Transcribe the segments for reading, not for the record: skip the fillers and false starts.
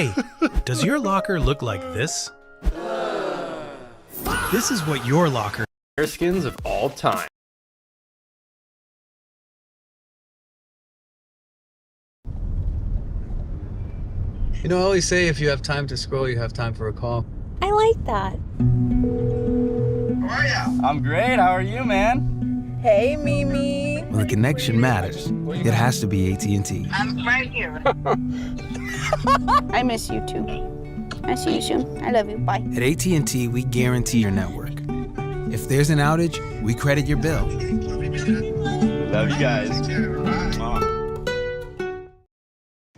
Hey, does your locker look like this? This is what your locker skins of all time. You know, I always say if you have time to scroll, you have time for a call. I like that. How are ya? I'm great. How are you, man? Hey, Mimi. When the connection matters, it has to be AT&T. I'm right here. I miss you too. I see you soon. I love you. Bye. At AT&T, we guarantee your network. If there's an outage, we credit your bill. Love you guys.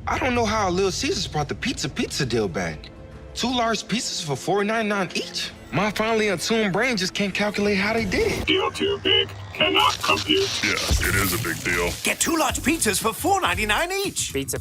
I don't know how Little Caesars brought the pizza deal back. 2 large pizzas for $4.99 each. My finely attuned brain just can't calculate how they did it. Deal too big. Cannot compute. Yeah, it is a big deal. Get 2 large pizzas for $4.99 each. Pizza.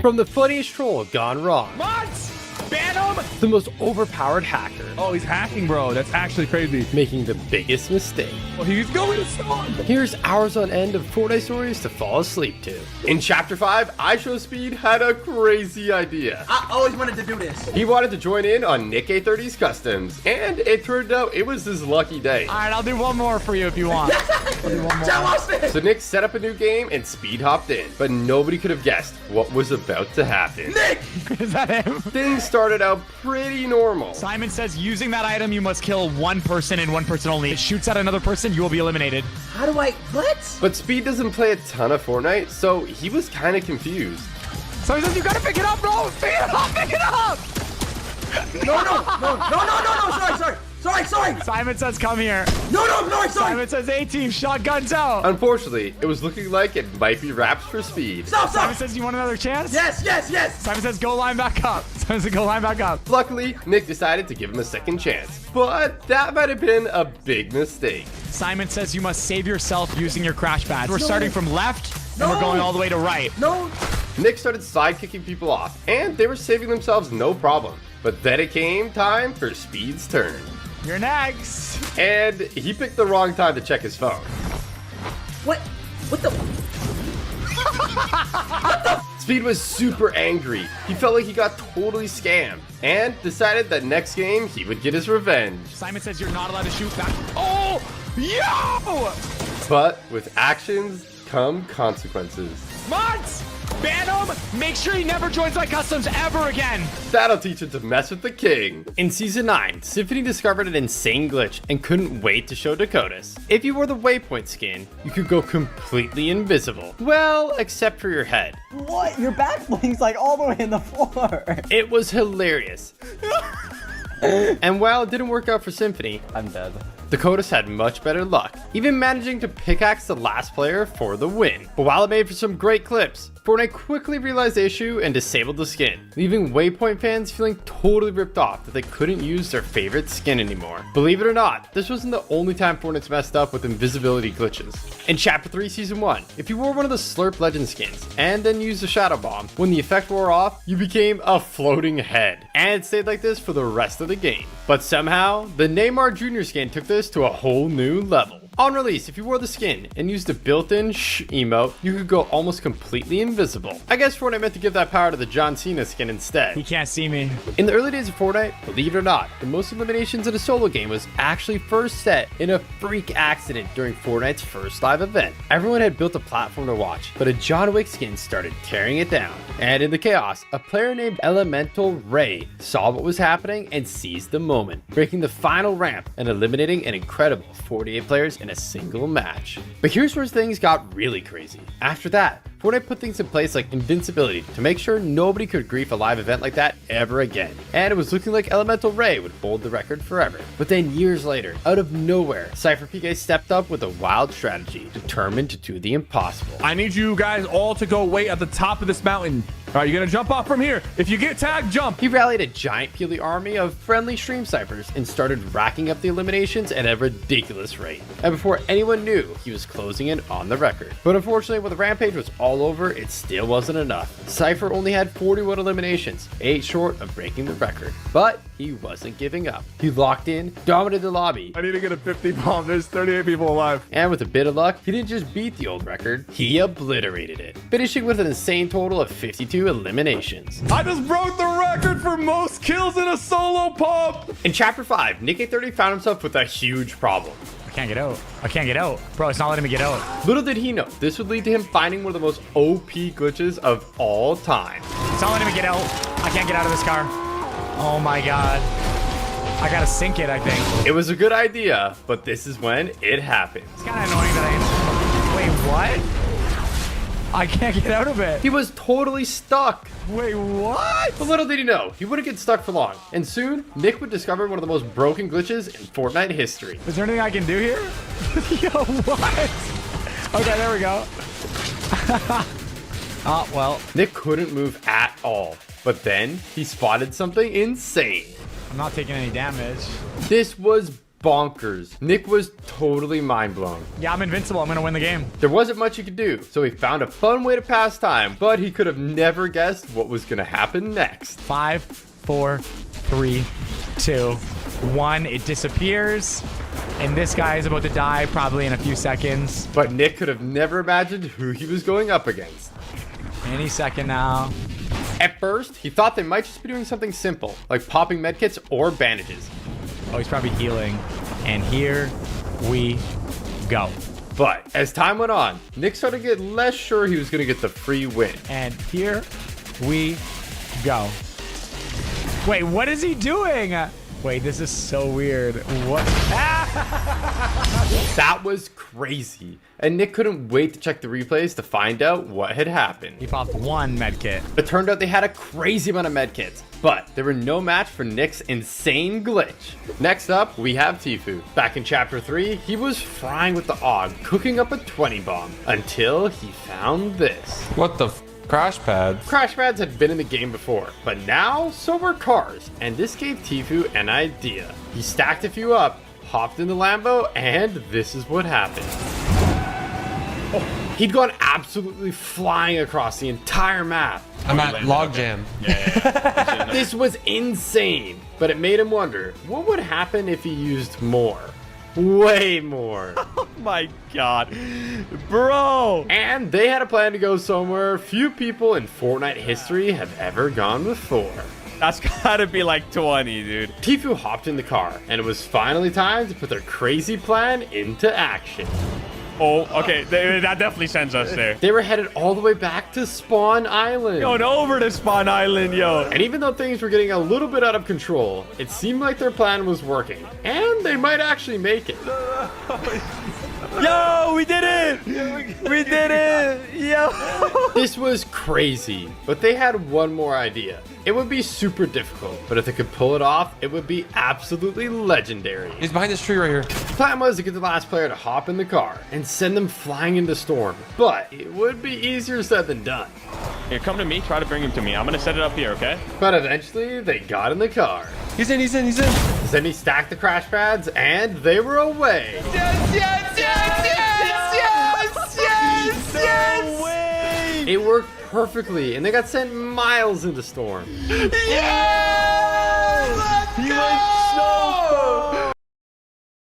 From the funniest troll gone wrong. Mods! Phantom! The most overpowered hacker. Oh, he's hacking, bro. That's actually crazy. Making the biggest mistake. Oh, he's going to storm. Here's hours on end of Fortnite stories to fall asleep to. In Chapter 5, Speed had a crazy idea. I always wanted to do this. He wanted to join in on Nick A30's customs, and it turned out it was his lucky day. All right, I'll do one more for you if you want. I'll do one more. So Nick set up a new game and Speed hopped in, but nobody could have guessed what was about to happen. Nick! Is that him? Things started out pretty normal. Simon says using that item, you must kill one person and one person only. If it shoots at another person, you will be eliminated. How do I... What? But Speed doesn't play a ton of Fortnite, so he was kind of confused. Simon says you gotta pick it up, bro! Pick it up! Pick it up! No, sorry. Simon says come here. No, sorry. Simon says A-team, shotguns out. Unfortunately, it was looking like it might be wraps for Speed. Stop. Simon says you want another chance? Yes. Simon says go line back up. Simon says go line back up. Luckily, Nick decided to give him a second chance, but that might have been a big mistake. Simon says you must save yourself using your crash pads. We're starting from left, and we're going all the way to right. No. Nick started side kicking people off, and they were saving themselves no problem. But then it came time for Speed's turn. You're next. And he picked the wrong time to check his phone. What the... Speed was super angry. He felt like he got totally scammed and decided that next game he would get his revenge. Simon says you're not allowed to shoot back. Oh, yo! But with actions come consequences. Mods! Phantom, make sure he never joins my customs ever again. That'll teach him to mess with the king. In Season 9, Symphony discovered an insane glitch and couldn't wait to show Dakotas. If you wore the Waypoint skin, you could go completely invisible. Well, except for your head. What? Your back bling's like all the way in the floor. It was hilarious. And while it didn't work out for Symphony, I'm dead. Dakotas had much better luck, even managing to pickaxe the last player for the win. But while it made for some great clips, Fortnite quickly realized the issue and disabled the skin, leaving Waypoint fans feeling totally ripped off that they couldn't use their favorite skin anymore. Believe it or not, this wasn't the only time Fortnite's messed up with invisibility glitches. In Chapter 3 Season 1, if you wore one of the Slurp Legend skins and then used the Shadow Bomb, when the effect wore off, you became a floating head. And it stayed like this for the rest of the game. But somehow, the Neymar Jr. skin took this to a whole new level. On release, if you wore the skin and used the built-in shh emote, you could go almost completely invisible. I guess Fortnite meant to give that power to the John Cena skin instead. He can't see me. In the early days of Fortnite, believe it or not, the most eliminations in a solo game was actually first set in a freak accident during Fortnite's first live event. Everyone had built a platform to watch, but a John Wick skin started tearing it down. And in the chaos, a player named Elemental Ray saw what was happening and seized the moment, breaking the final ramp and eliminating an incredible 48 players in a single match. But here's where things got really crazy. After that, Fortnite put things in place like invincibility to make sure nobody could grief a live event like that ever again. And it was looking like Elemental Ray would hold the record forever. But then years later, out of nowhere, Cypher PK stepped up with a wild strategy, determined to do the impossible. I need you guys all to go wait at the top of this mountain. All right, you're gonna jump off from here. If you get tagged, jump. He rallied a giant Peely army of friendly stream ciphers and started racking up the eliminations at a ridiculous rate. And before anyone knew, he was closing in on the record. But unfortunately, when the rampage was all over, it still wasn't enough. Cypher only had 41 eliminations, 8 short of breaking the record. But he wasn't giving up. He locked in, dominated the lobby. I need to get a 50 bomb. There's 38 people alive. And with a bit of luck, he didn't just beat the old record, he obliterated it, finishing with an insane total of 52 into eliminations. I just broke the record for most kills in a solo pump. In Chapter 5, Nick 830 found himself with a huge problem. I can't get out. I can't get out. Bro, it's not letting me get out. Little did he know, this would lead to him finding one of the most OP glitches of all time. It's not letting me get out. I can't get out of this car. Oh my God. I gotta sink it, I think. It was a good idea, but this is when it happened. It's kind of annoying that Wait, what? I can't get out of it. He was totally stuck. Wait, what? But little did he know, he wouldn't get stuck for long. And soon, Nick would discover one of the most broken glitches in Fortnite history. Is there anything I can do here? Yo, what? Okay, there we go. Oh, well. Nick couldn't move at all. But then, he spotted something insane. I'm not taking any damage. This was bonkers. Nick was totally mind blown. Yeah, I'm invincible. I'm gonna win the game. There wasn't much he could do, so he found a fun way to pass time, but he could have never guessed what was gonna happen next. 5, 4, 3, 2, 1. It disappears. And this guy is about to die probably in a few seconds. But Nick could have never imagined who he was going up against. Any second now. At first, he thought they might just be doing something simple, like popping medkits or bandages. Oh, he's probably healing. And here we go. But as time went on, Nick started to get less sure he was going to get the free win. And here we go. Wait, what is he doing? Wait, this is so weird. What? That was crazy. And Nick couldn't wait to check the replays to find out what had happened. He popped one medkit. It turned out they had a crazy amount of medkits, but they were no match for Nick's insane glitch. Next up, we have Tfue. Back in Chapter 3, he was frying with the AUG, cooking up a 20 bomb, until he found this. What the crash pads? Crash pads had been in the game before, but now so were cars, and this gave Tfue an idea. He stacked a few up, hopped in the Lambo, and this is what happened. He'd gone absolutely flying across the entire map. I'm at logjam. Yeah. This was insane, but it made him wonder, what would happen if he used more? Way more. Oh my God. Bro. And they had a plan to go somewhere few people in Fortnite history have ever gone before. That's gotta be like 20, dude. Tfue hopped in the car, and it was finally time to put their crazy plan into action. Oh, okay. That definitely sends us there. They were headed all the way back to Spawn Island. Going over to Spawn Island, yo. And even though things were getting a little bit out of control, it seemed like their plan was working. And they might actually make it. Yo, we did it! We did it! Yo! This was crazy, but they had one more idea. It would be super difficult, but if they could pull it off, it would be absolutely legendary. He's behind this tree right here. The plan was to get the last player to hop in the car and send them flying into storm, but it would be easier said than done. Here, come to me. Try to bring him to me. I'm gonna set it up here, okay? But eventually, they got in the car. He's in, he's in, he's in. Then he stacked the crash pads, and they were away. Yes, yes, yes, yes, yes, yes, yes! No way! It worked perfectly, and they got sent miles into storm. Yeah! He went so.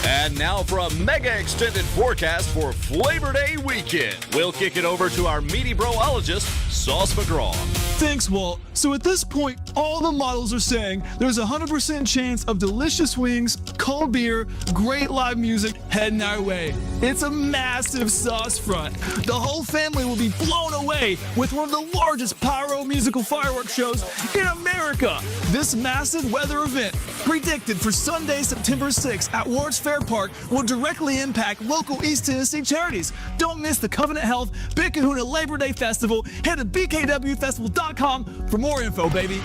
And now for a mega extended forecast for Flavor Day weekend, we'll kick it over to our meaty broologist, Sauce McGraw. Thanks, Walt. So at this point, all the models are saying there's a 100% chance of delicious wings, cold beer, great live music heading our way. It's a massive sauce front. The whole family will be blown away with one of the largest pyro musical fireworks shows in America. This massive weather event, predicted for Sunday, September 6th at Wards Fair Park, will directly impact local East Tennessee charities. Don't miss the Covenant Health Big Kahuna Labor Day Festival. Head to bkwfestival.com for more info, baby.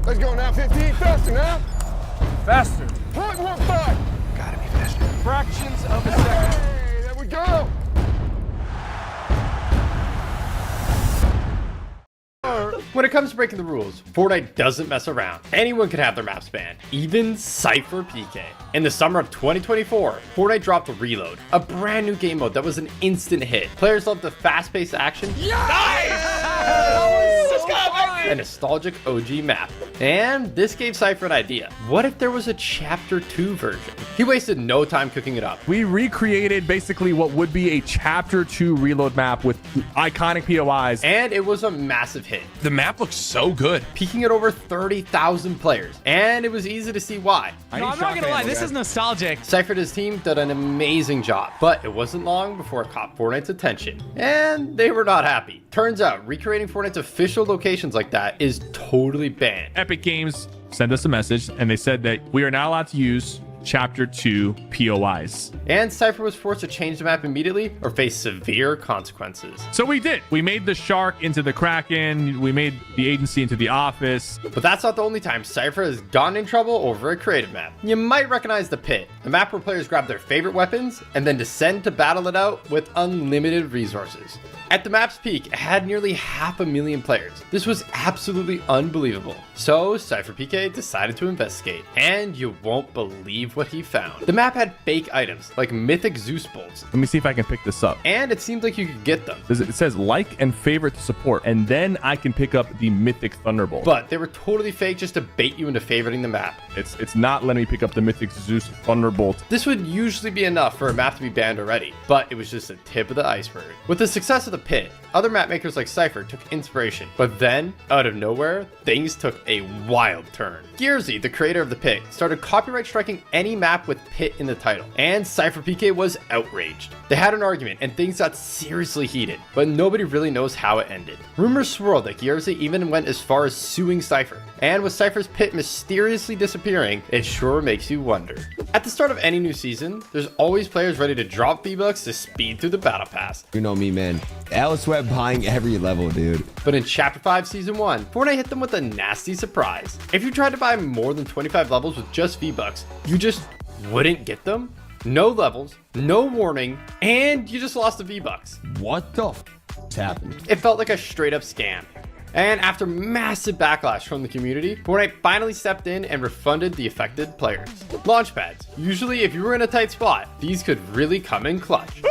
Let's go now, 15, faster now. Faster. 0.15. Gotta be faster. Fractions of a second. Hey, there we go. When it comes to breaking the rules, Fortnite doesn't mess around. Anyone can have their maps banned, even Cypher PK. In the summer of 2024, Fortnite dropped Reload, a brand new game mode that was an instant hit. Players loved the fast-paced action. Nice! That was A nostalgic OG map. And this gave Cypher an idea. What if there was a Chapter 2 version? He wasted no time cooking it up. We recreated basically what would be a Chapter 2 reload map with iconic POIs. And it was a massive hit. The map looks so good. Peaking at over 30,000 players. And it was easy to see why. No, I'm not gonna lie, this is nostalgic. Cypher and his team did an amazing job, but it wasn't long before it caught Fortnite's attention. And they were not happy. Turns out, recreating Fortnite's official locations like that is totally banned. Epic Games sent us a message and they said that we are not allowed to use Chapter 2 POIs. And Cypher was forced to change the map immediately or face severe consequences. So we did. We made the shark into the Kraken. We made the agency into the office. But that's not the only time Cypher has gotten in trouble over a creative map. You might recognize the Pit, a map where players grab their favorite weapons and then descend to battle it out with unlimited resources. At the map's peak, it had nearly 500,000 players. This was absolutely unbelievable. So Cypher PK decided to investigate, and you won't believe what he found. The map had fake items like mythic Zeus bolts. Let me see if I can pick this up. And it seemed like you could get them. It says like and favorite to support, and then I can pick up the mythic Thunderbolt. But they were totally fake just to bait you into favoriting the map. It's not letting me pick up the mythic Zeus Thunderbolt. This would usually be enough for a map to be banned already, but it was just the tip of the iceberg. With the success of the Pit, other map makers like Cypher took inspiration, but then, out of nowhere, things took a wild turn. Gearsy, the creator of the Pit, started copyright striking any map with Pit in the title, and Cypher PK was outraged. They had an argument, and things got seriously heated, but nobody really knows how it ended. Rumors swirled that Gearsy even went as far as suing Cypher, and with Cypher's Pit mysteriously disappearing, it sure makes you wonder. At the start of any new season, there's always players ready to drop V-Bucks to speed through the battle pass. You know me, man. L-Sweat buying every level, dude. But in Chapter 5 Season 1, Fortnite hit them with a nasty surprise. If you tried to buy more than 25 levels with just V-Bucks, you just wouldn't get them? No levels, no warning, and you just lost the V-Bucks. What the f*** happened? It felt like a straight up scam. And after massive backlash from the community, Fortnite finally stepped in and refunded the affected players. Launchpads. Usually if you were in a tight spot, these could really come in clutch.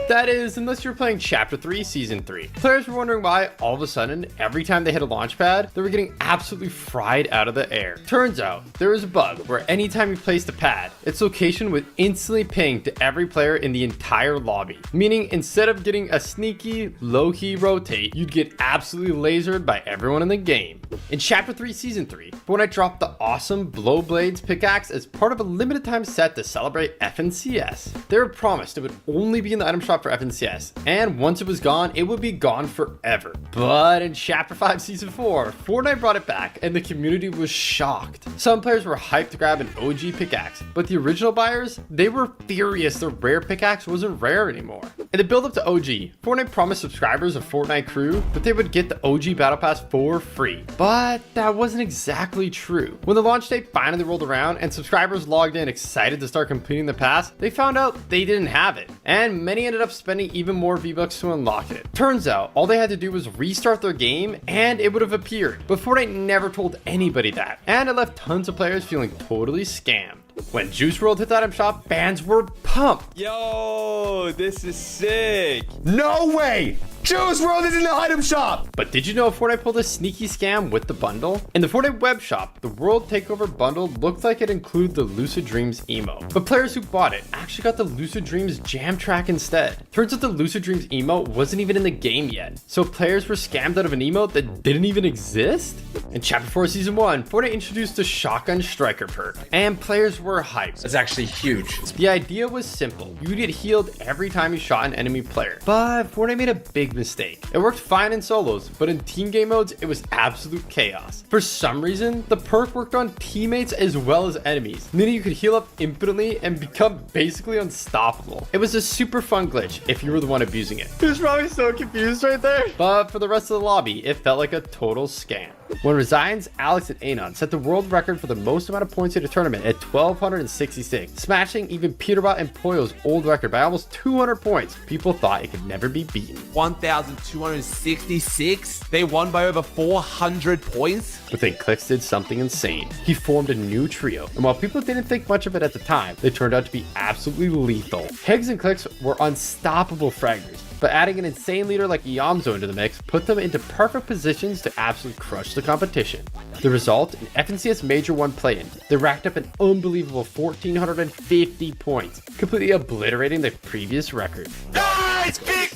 That is, unless you're playing Chapter 3 Season 3. Players were wondering why, all of a sudden, every time they hit a launch pad, they were getting absolutely fried out of the air. Turns out, there was a bug where anytime you placed a pad, its location would instantly ping to every player in the entire lobby. Meaning, instead of getting a sneaky, low-key rotate, you'd get absolutely lasered by everyone in the game. In Chapter 3 Season 3, Fortnite dropped the awesome Blow Blades pickaxe as part of a limited time set to celebrate FNCS. They were promised it would only be in the item shop for FNCS, and once it was gone, it would be gone forever. But in Chapter 5 Season 4, Fortnite brought it back, and the community was shocked. Some players were hyped to grab an OG pickaxe, but the original buyers, they were furious the rare pickaxe wasn't rare anymore. In the build up to OG, Fortnite promised subscribers of Fortnite Crew that they would get the OG Battle Pass for free, but that wasn't exactly true. When the launch date finally rolled around and subscribers logged in excited to start completing the pass, they found out they didn't have it, and many ended up spending even more V-Bucks to unlock it. Turns out, all they had to do was restart their game and it would have appeared, but Fortnite never told anybody that, and it left tons of players feeling totally scammed. When Juice WRLD hit the item shop, fans were pumped. Yo, this is sick. No way! Juice WRLD is in the item shop! But did you know Fortnite pulled a sneaky scam with the bundle? In the Fortnite web shop, the World Takeover bundle looked like it included the Lucid Dreams emo. But players who bought it actually got the Lucid Dreams jam track instead. Turns out the Lucid Dreams emote wasn't even in the game yet, so players were scammed out of an emote that didn't even exist? In Chapter 4 Season 1, Fortnite introduced the Shotgun Striker perk, and players were hyped. That's actually huge. The idea was simple. You would get healed every time you shot an enemy player. But Fortnite made a big mistake. It worked fine in solos, but in team game modes, it was absolute chaos. For some reason, the perk worked on teammates as well as enemies, meaning you could heal up infinitely and become basically unstoppable. It was a super fun glitch if you were the one abusing it. He was probably so confused right there. But for the rest of the lobby, it felt like a total scam. When Resigns, Alex, and Anon set the world record for the most amount of points in a tournament at 1,266, smashing even Peterbot and Poyo's old record by almost 200 points, people thought it could never be beaten. 1,266? They won by over 400 points? But then Clix did something insane. He formed a new trio, and while people didn't think much of it at the time, they turned out to be absolutely lethal. Higgs and Clix were unstoppable fraggers, but adding an insane leader like Yamzo into the mix put them into perfect positions to absolutely crush the competition. The result, an FNCS Major 1 play-in. They racked up an unbelievable 1,450 points, completely obliterating the previous record. Nice, big,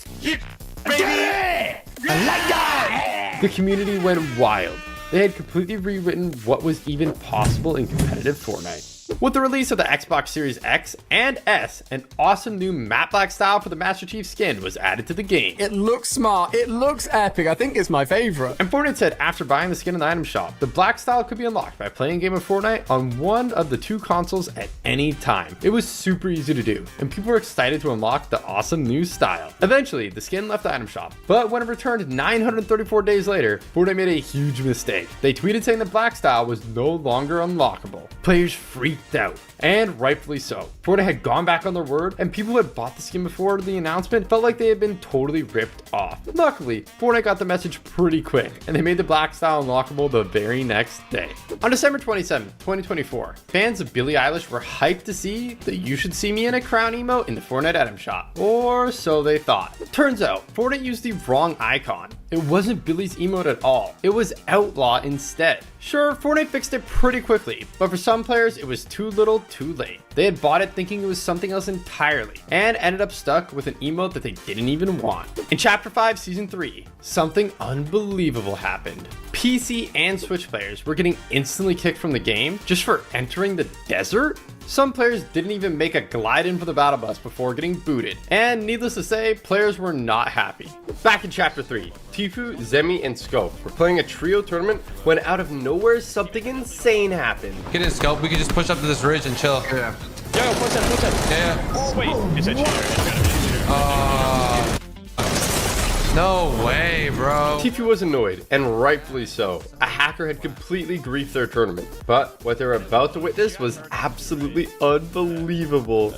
baby! I like that! The community went wild. They had completely rewritten what was even possible in competitive Fortnite. With the release of the Xbox Series X and S, an awesome new matte black style for the Master Chief skin was added to the game. It looks smart. It looks epic. I think it's my favorite. And Fortnite said after buying the skin in the item shop, the black style could be unlocked by playing a game of Fortnite on one of the 2 consoles at any time. It was super easy to do, and people were excited to unlock the awesome new style. Eventually, the skin left the item shop, but when it returned 934 days later, Fortnite made a huge mistake. They tweeted saying the black style was no longer unlockable. Players freaked out, and rightfully so. Fortnite had gone back on their word, and people who had bought the skin before the announcement felt like they had been totally ripped off. Luckily, Fortnite got the message pretty quick, and they made the black style unlockable the very next day. On December 27, 2024, fans of Billie Eilish were hyped to see the "You Should See Me in a Crown" emote in the Fortnite item shop, or so they thought. Turns out, Fortnite used the wrong icon. It wasn't Billie's emote at all. It was Outlaw instead. Sure, Fortnite fixed it pretty quickly, but for some players, it was too little too late. They had bought it thinking it was something else entirely, and ended up stuck with an emote that they didn't even want. In Chapter 5, Season 3, something unbelievable happened. PC and Switch players were getting instantly kicked from the game just for entering the desert? Some players didn't even make a glide in for the battle bus before getting booted, and needless to say, players were not happy. Back in Chapter 3, Tifu, Zemi, and Scope were playing a trio tournament when out of nowhere something insane happened. Get in, Scope. We can just push up to this ridge and chill. Yeah. Yo, push it. Yeah. Wait, it's a cheater. No way, bro. Tifu was annoyed, and rightfully so. A hacker had completely griefed their tournament, but what they were about to witness was absolutely unbelievable.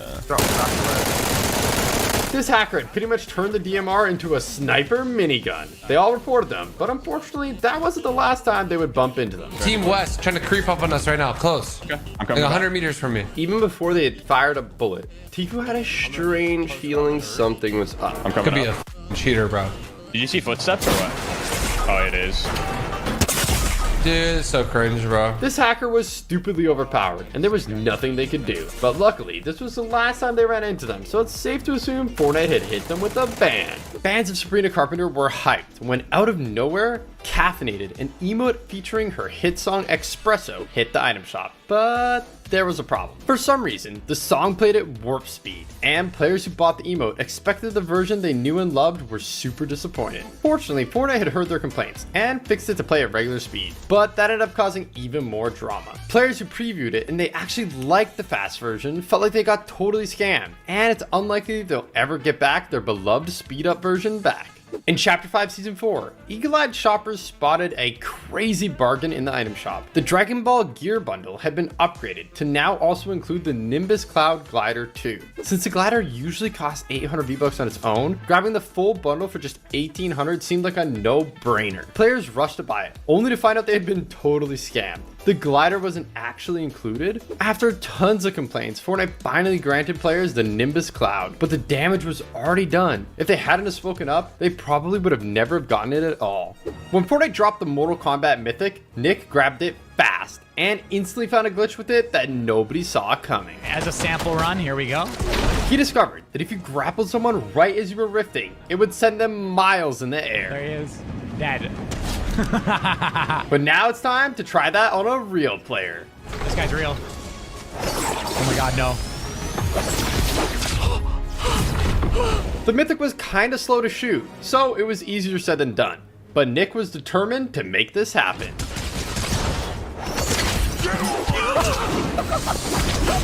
This hacker had pretty much turned the DMR into a sniper minigun. They all reported them, but unfortunately, that wasn't the last time they would bump into them. Team West trying to creep up on us right now. Close. Okay. I'm Like coming 100 meters from me. Even before they had fired a bullet, Tifu had a strange feeling something was up. I'm coming Could be up. a cheater, bro. Did you see footsteps or what? Oh, it is. Dude, it's so cringe, bro. This hacker was stupidly overpowered, and there was nothing they could do. But luckily, this was the last time they ran into them, so it's safe to assume Fortnite had hit them with a ban. Fans of Sabrina Carpenter were hyped when out of nowhere, Caffeinated, an emote featuring her hit song Espresso, hit the item shop. But there was a problem. For some reason, the song played at warp speed, and players who bought the emote expected the version they knew and loved were super disappointed. Fortunately, Fortnite had heard their complaints and fixed it to play at regular speed, but that ended up causing even more drama. Players who previewed it and they actually liked the fast version felt like they got totally scammed, and it's unlikely they'll ever get back their beloved speed up version back. In Chapter 5 Season 4, eagle-eyed shoppers spotted a crazy bargain in the item shop. The Dragon Ball Gear Bundle had been upgraded to now also include the Nimbus Cloud Glider 2. Since the glider usually costs 800 V-Bucks on its own, grabbing the full bundle for just 1,800 seemed like a no-brainer. Players rushed to buy it, only to find out they had been totally scammed. The glider wasn't actually included. After tons of complaints, Fortnite finally granted players the Nimbus Cloud, but the damage was already done. If they hadn't have spoken up, they probably would have never have gotten it at all. When Fortnite dropped the Mortal Kombat Mythic, Nick grabbed it fast and instantly found a glitch with it that nobody saw coming. As a sample run, here we go. He discovered that if you grappled someone right as you were rifting, it would send them miles in the air. There he is, dead. But now it's time to try that on a real player. This guy's real. Oh my god, no. The Mythic was kind of slow to shoot, so it was easier said than done. But Nick was determined to make this happen.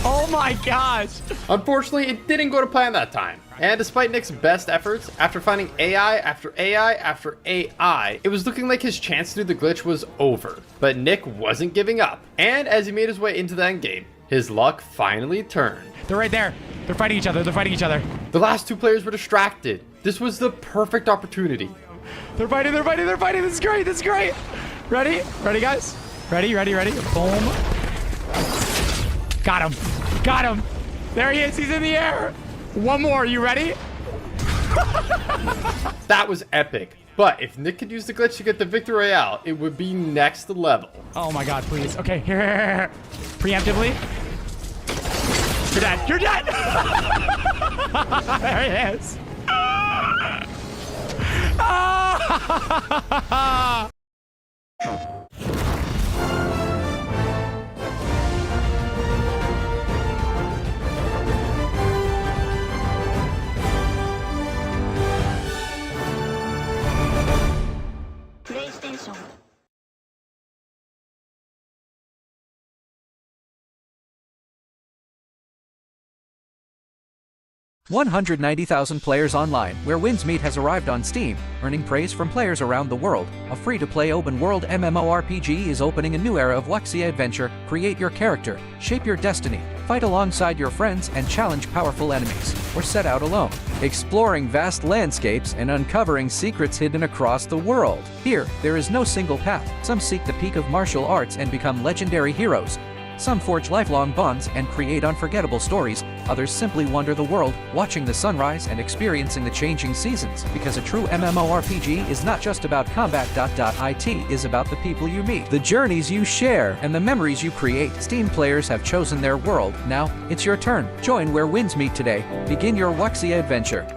Oh my gosh. Unfortunately, it didn't go to plan that time. And despite Nick's best efforts, after finding AI after AI after AI, it was looking like his chance to do the glitch was over. But Nick wasn't giving up. And as he made his way into the endgame, his luck finally turned. They're right there. They're fighting each other. They're fighting each other. The last two players were distracted. This was the perfect opportunity. They're fighting. They're fighting. They're fighting. This is great. This is great. Ready? Ready, guys? Ready? Ready? Ready? Boom. Got him. Got him. There he is. He's in the air. One more. You ready? That was epic. But if Nick could use the glitch to get the Victory Royale, it would be next level. Oh my god, please. Okay, here. Preemptively. You're dead. You're dead. There he is. PlayStation. 190,000 players online, where Wins Meet has arrived on Steam, earning praise from players around the world. A free-to-play open-world MMORPG is opening a new era of Wuxia adventure. Create your character, shape your destiny, fight alongside your friends, and challenge powerful enemies, or set out alone, exploring vast landscapes and uncovering secrets hidden across the world. Here, there is no single path. Some seek the peak of martial arts and become legendary heroes. Some forge lifelong bonds and create unforgettable stories. Others simply wander the world, watching the sunrise and experiencing the changing seasons. Because a true MMORPG is not just about combat. It is about the people you meet, the journeys you share, and the memories you create. Steam players have chosen their world. Now, it's your turn. Join where Winds meet today. Begin your Wuxia adventure.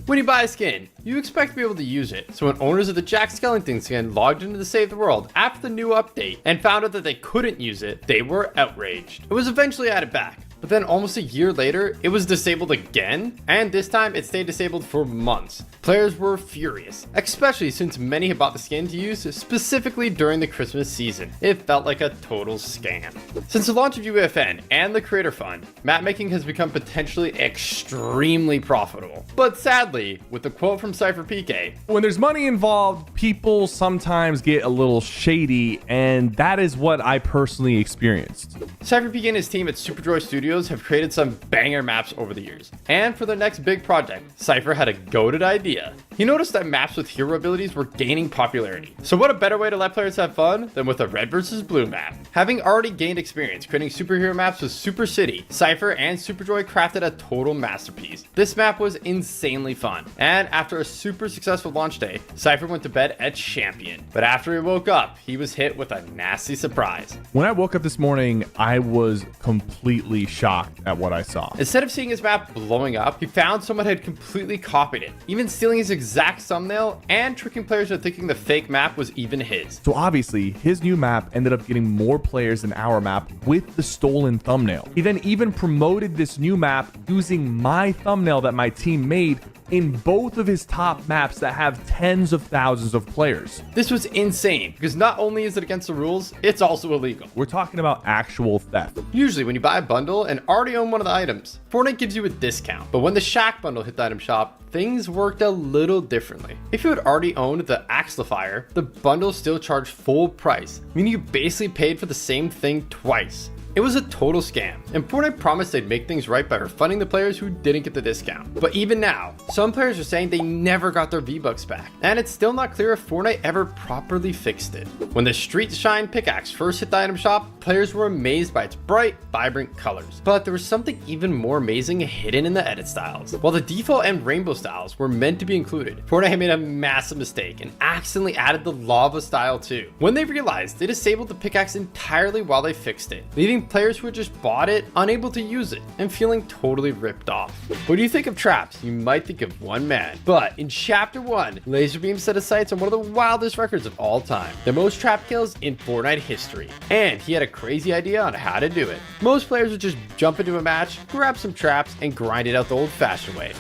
When you buy a skin, you expect to be able to use it, so when owners of the Jack Skellington skin logged into the Save the World after the new update and found out that they couldn't use it, they were outraged. It was eventually added back, but then almost a year later, it was disabled again, and this time it stayed disabled for months. Players were furious, especially since many had bought the skin to use specifically during the Christmas season. It felt like a total scam. Since the launch of UFN and the Creator Fund, map making has become potentially extremely profitable. But sadly, with the quote from SUBCRIBE, when there's money involved, people sometimes get a little shady, and that is what I personally experienced. SUBCRIBE and his team at SuperJoy Studios have created some banger maps over the years, and for their next big project, Cypher had a goated idea. He noticed that maps with hero abilities were gaining popularity. So what a better way to let players have fun than with a red versus blue map. Having already gained experience creating superhero maps with Super City, Cypher and SuperJoy crafted a total masterpiece. This map was insanely fun, and after a super successful launch day, Cypher went to bed a champion. But after he woke up, he was hit with a nasty surprise. When I woke up this morning, I was completely shocked at what I saw. Instead of seeing his map blowing up, he found someone had completely copied it, even stealing his exact thumbnail and tricking players into thinking the fake map was even his. So obviously, his new map ended up getting more players than our map with the stolen thumbnail. He then even promoted this new map using my thumbnail that my team made in both of his top maps that have tens of thousands of players. This was insane because not only is it against the rules, it's also illegal. We're talking about actual theft. Usually when you buy a bundle and already own one of the items, Fortnite gives you a discount. But when the Shack bundle hit the item shop, things worked a little differently. If you had already owned the Axlifier, the bundle still charged full price, meaning you basically paid for the same thing twice. It was a total scam, and Fortnite promised they'd make things right by refunding the players who didn't get the discount. But even now, some players are saying they never got their V-Bucks back, and it's still not clear if Fortnite ever properly fixed it. When the Street Shine pickaxe first hit the item shop, players were amazed by its bright, vibrant colors. But there was something even more amazing hidden in the edit styles. While the default and rainbow styles were meant to be included, Fortnite had made a massive mistake and accidentally added the lava style too. When they realized, they disabled the pickaxe entirely while they fixed it, leaving players who had just bought it unable to use it and feeling totally ripped off. When you think of traps, you might think of one man, but in chapter 1, Laserbeam set his sights on one of the wildest records of all time, the most trap kills in Fortnite history, and he had a crazy idea on how to do it. Most players would just jump into a match, grab some traps, and grind it out the old-fashioned way.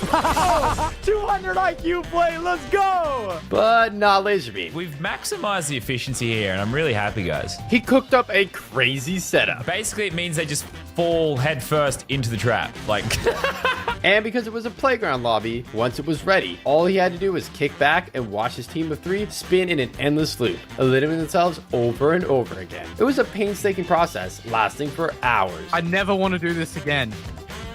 200 IQ play, let's go! But not Laserbeam. We've maximized the efficiency here, and I'm really happy, guys. He cooked up a crazy setup. Basically, it means they just fall head first into the trap. Like, and because it was a playground lobby, once it was ready, all he had to do was kick back and watch his team of 3 spin in an endless loop, eliminating themselves over and over again. It was a painstaking process lasting for hours. I never want to do this again.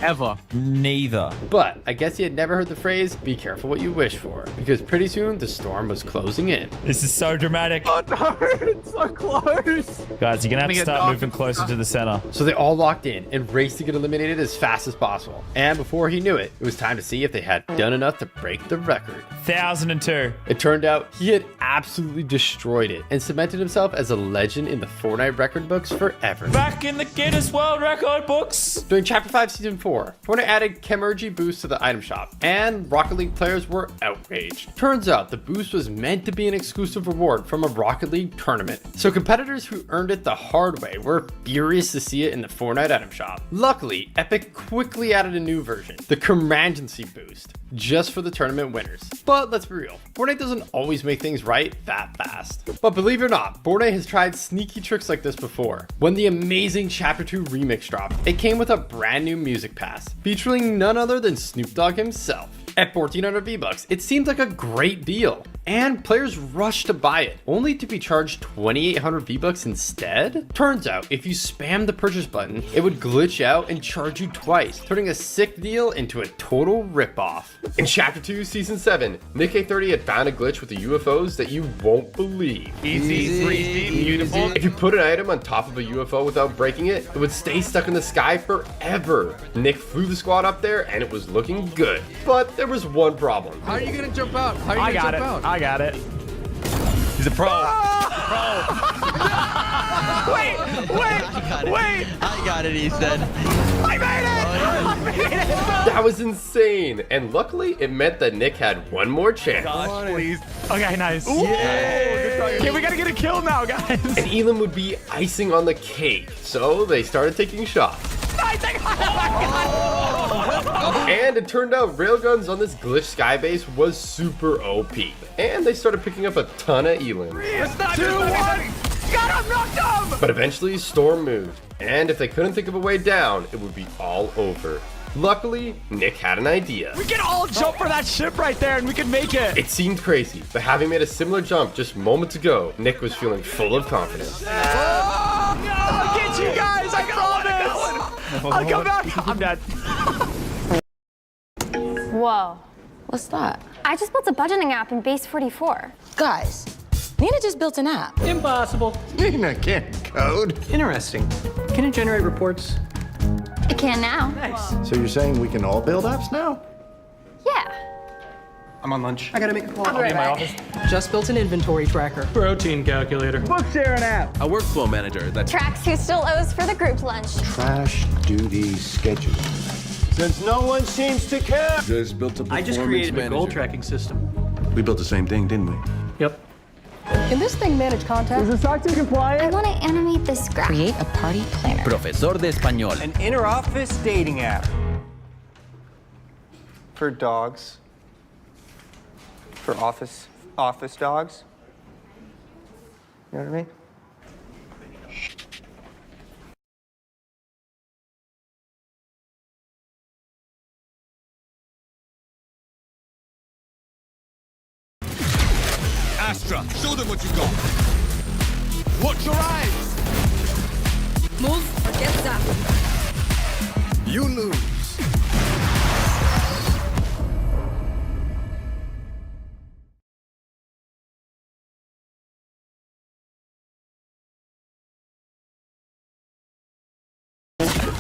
ever. Neither. But I guess he had never heard the phrase, be careful what you wish for, because pretty soon the storm was closing in. This is so dramatic. Oh no, it's so close. Guys, you're gonna have to start moving closer to the center. So they all locked in and raced to get eliminated as fast as possible. And before he knew it, it was time to see if they had done enough to break the record. 1002. It turned out he had absolutely destroyed it and cemented himself as a legend in the Fortnite record books forever. Back in the Guinness World Record books. During Chapter 5, Season 4, Fortnite added Chemergy boosts to the item shop, and Rocket League players were outraged. Turns out the boost was meant to be an exclusive reward from a Rocket League tournament, so competitors who earned it the hard way were furious to see it in the Fortnite item shop. Luckily, Epic quickly added a new version, the Chemergency boost, just for the tournament winners. But let's be real, Fortnite doesn't always make things right that fast. But believe it or not, Fortnite has tried sneaky tricks like this before. When the amazing Chapter 2 remix dropped, it came with a brand new music pass, featuring none other than Snoop Dogg himself. At 1,400 V-Bucks, it seemed like a great deal, and players rushed to buy it, only to be charged 2,800 V-Bucks instead? Turns out, if you spam the purchase button, it would glitch out and charge you twice, turning a sick deal into a total ripoff. In Chapter 2, Season 7, Nick A30 had found a glitch with the UFOs that you won't believe. Easy, breezy, beautiful. If you put an item on top of a UFO without breaking it, it would stay stuck in the sky forever. Nick flew the squad up there and it was looking good. But there was one problem. How are you gonna jump out? How are you gonna jump out? I got it. He's a pro. Wait! I got it, he said. I made it! I made it! That was insane. And luckily, it meant that Nick had one more chance. Gosh, please. Okay, nice. Yeah. Okay, we gotta get a kill now, guys. And Elam would be icing on the cake. So they started taking shots. And it turned out railguns on this glitch skybase was super OP. And they started picking up a ton of Elam. 3, 2, 1! Got him! Knocked him! But eventually, Storm moved. And if they couldn't think of a way down, it would be all over. Luckily, Nick had an idea. We can all jump for that ship right there and we can make it. It seemed crazy, but having made a similar jump just moments ago, Nick was feeling full of confidence. I'll get you guys, I promise. I'll come back. I'm dead. Whoa. What's that? I just built a budgeting app in Base 44. Guys, Nina just built an app. Impossible. Nina can't code. Interesting. Can it generate reports? It can now. Nice. So you're saying we can all build apps now? Yeah. I'm on lunch. I gotta make a call. I'll be in my office. Just built an inventory tracker. Protein calculator. Book share an app. A workflow manager that Tracks who still owes for the group lunch. Trash duty schedule. Since no one seems to care. just built a performance I just created manager. a goal tracking system. We built the same thing, didn't we? Yep. Can this thing manage content? Is the SOC 2 compliant? I want to animate this graph. Create a party planner. Profesor de español. An inter-office dating app. For dogs. For office dogs. You know what I mean? Astra, show them what you got. Watch your eyes. Move or get zapped. You lose.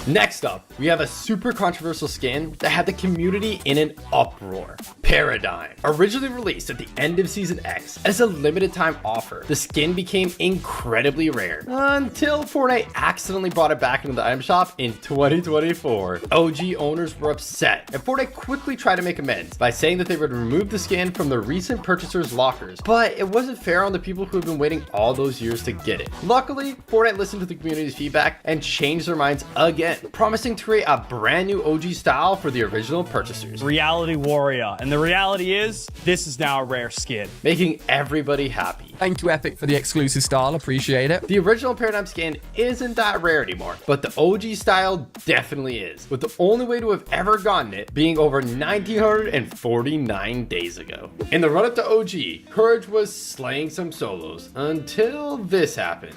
Next up, we have a super controversial skin that had the community in an uproar. Paradigm. Originally released at the end of Season X as a limited time offer, the skin became incredibly rare until Fortnite accidentally brought it back into the item shop in 2024. OG owners were upset, and Fortnite quickly tried to make amends by saying that they would remove the skin from the recent purchasers' lockers, but it wasn't fair on the people who had been waiting all those years to get it. Luckily, Fortnite listened to the community's feedback and changed their minds again, promising to create a brand new OG style for the original purchasers. Reality Warrior, and the reality is, this is now a rare skin. Making everybody happy. Thank you, Epic, for the exclusive style. Appreciate it. The original Paradigm skin isn't that rare anymore, but the OG style definitely is, with the only way to have ever gotten it being over 1,949 days ago. In the run-up to OG, Courage was slaying some solos until this happened.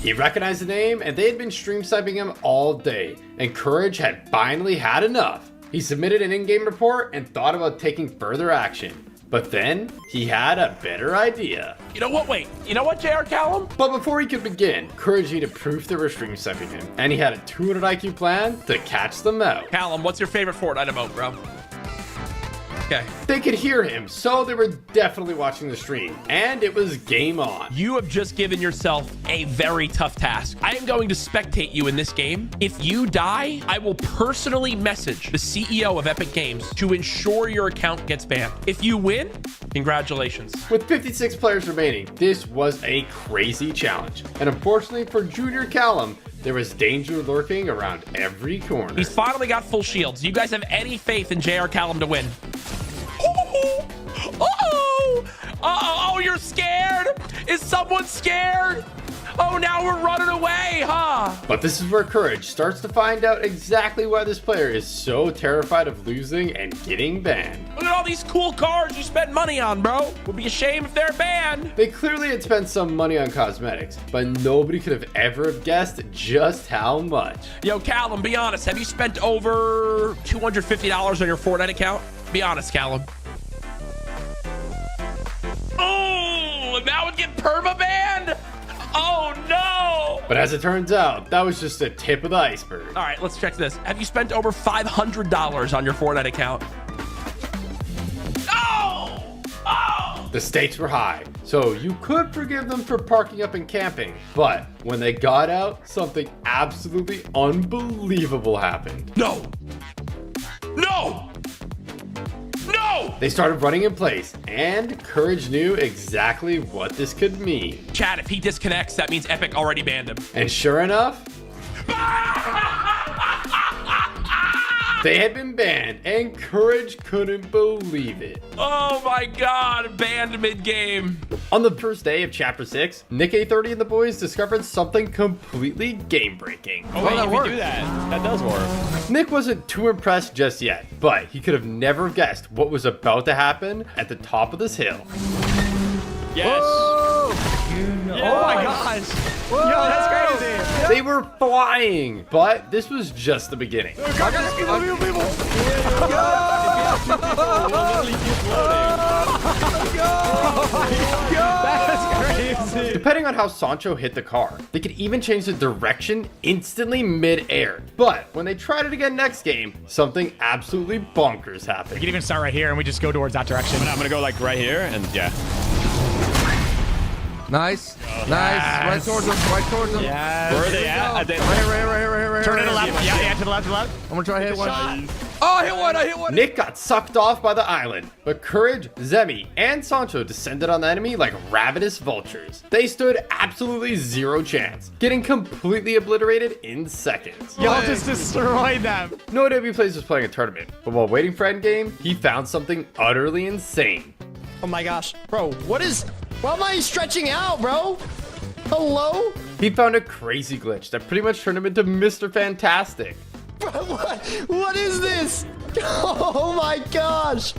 He recognized the name, and they had been stream sniping him all day, and Courage had finally had enough. He submitted an in-game report and thought about taking further action. But then, he had a better idea. You know what? Wait. You know what, JR Callum? But before he could begin, Courage needed proof they were stream sniping him, and he had a 200 IQ plan to catch them out. Callum, what's your favorite Fortnite emote, bro? Okay. They could hear him, so they were definitely watching the stream, and it was game on. You have just given yourself a very tough task. I am going to spectate you in this game. If you die, I will personally message the CEO of Epic Games to ensure your account gets banned. If you win, congratulations. With 56 players remaining, this was a crazy challenge. And unfortunately for Junior Callum, there was danger lurking around every corner. He's finally got full shields. Do you guys have any faith in JR Callum to win? Oh, you're scared? Is someone scared? Oh, now we're running away, huh? But this is where Courage starts to find out exactly why this player is so terrified of losing and getting banned. Look at all these cool cars you spent money on, bro. Would be a shame if they're banned. They clearly had spent some money on cosmetics, but nobody could have ever guessed just how much. Yo, Callum, be honest. Have you spent over $250 on your Fortnite account? Be honest, Callum. Oh, that would get perma-banned? Oh, no. But as it turns out, that was just the tip of the iceberg. All right, let's check this. Have you spent over $500 on your Fortnite account? Oh! The stakes were high, so you could forgive them for parking up and camping. But when they got out, something absolutely unbelievable happened. No! No! No! They started running in place, and Courage knew exactly what this could mean. Chad, if he disconnects, that means Epic already banned him. And sure enough, they had been banned, and Courage couldn't believe it. Oh my god, banned mid-game. On the first day of Chapter 6, Nick A30 and the boys discovered something completely game-breaking. Oh, wait, you can do that. That does work. Nick wasn't too impressed just yet, but he could have never guessed what was about to happen at the top of this hill. Yes. Yeah. Oh my gosh. Whoa. Yo, that's crazy. They were flying, but this was just the beginning. That's crazy. Depending on how Sancho hit the car, they could even change the direction instantly mid-air. But when they tried it again next game, something absolutely bonkers happened. We can even start right here and we just go towards that direction. I'm gonna go like right here and yeah. Nice. Oh, Nice. Yes. Right towards them. Right towards them. Yes. Where are they at? Right here. Turn it to the left. Yeah, to the left, to the left. I'm gonna try to hit one. Oh, I hit one. Nick got sucked off by the island, but Courage, Zemi, and Sancho descended on the enemy like ravenous vultures. They stood absolutely zero chance, getting completely obliterated in seconds. Y'all just destroyed them. No W Plays was playing a tournament, but while waiting for endgame, he found something utterly insane. Oh my gosh. Bro, why am I stretching out, bro? Hello? He found a crazy glitch that pretty much turned him into Mr. Fantastic. What is this? Oh my gosh.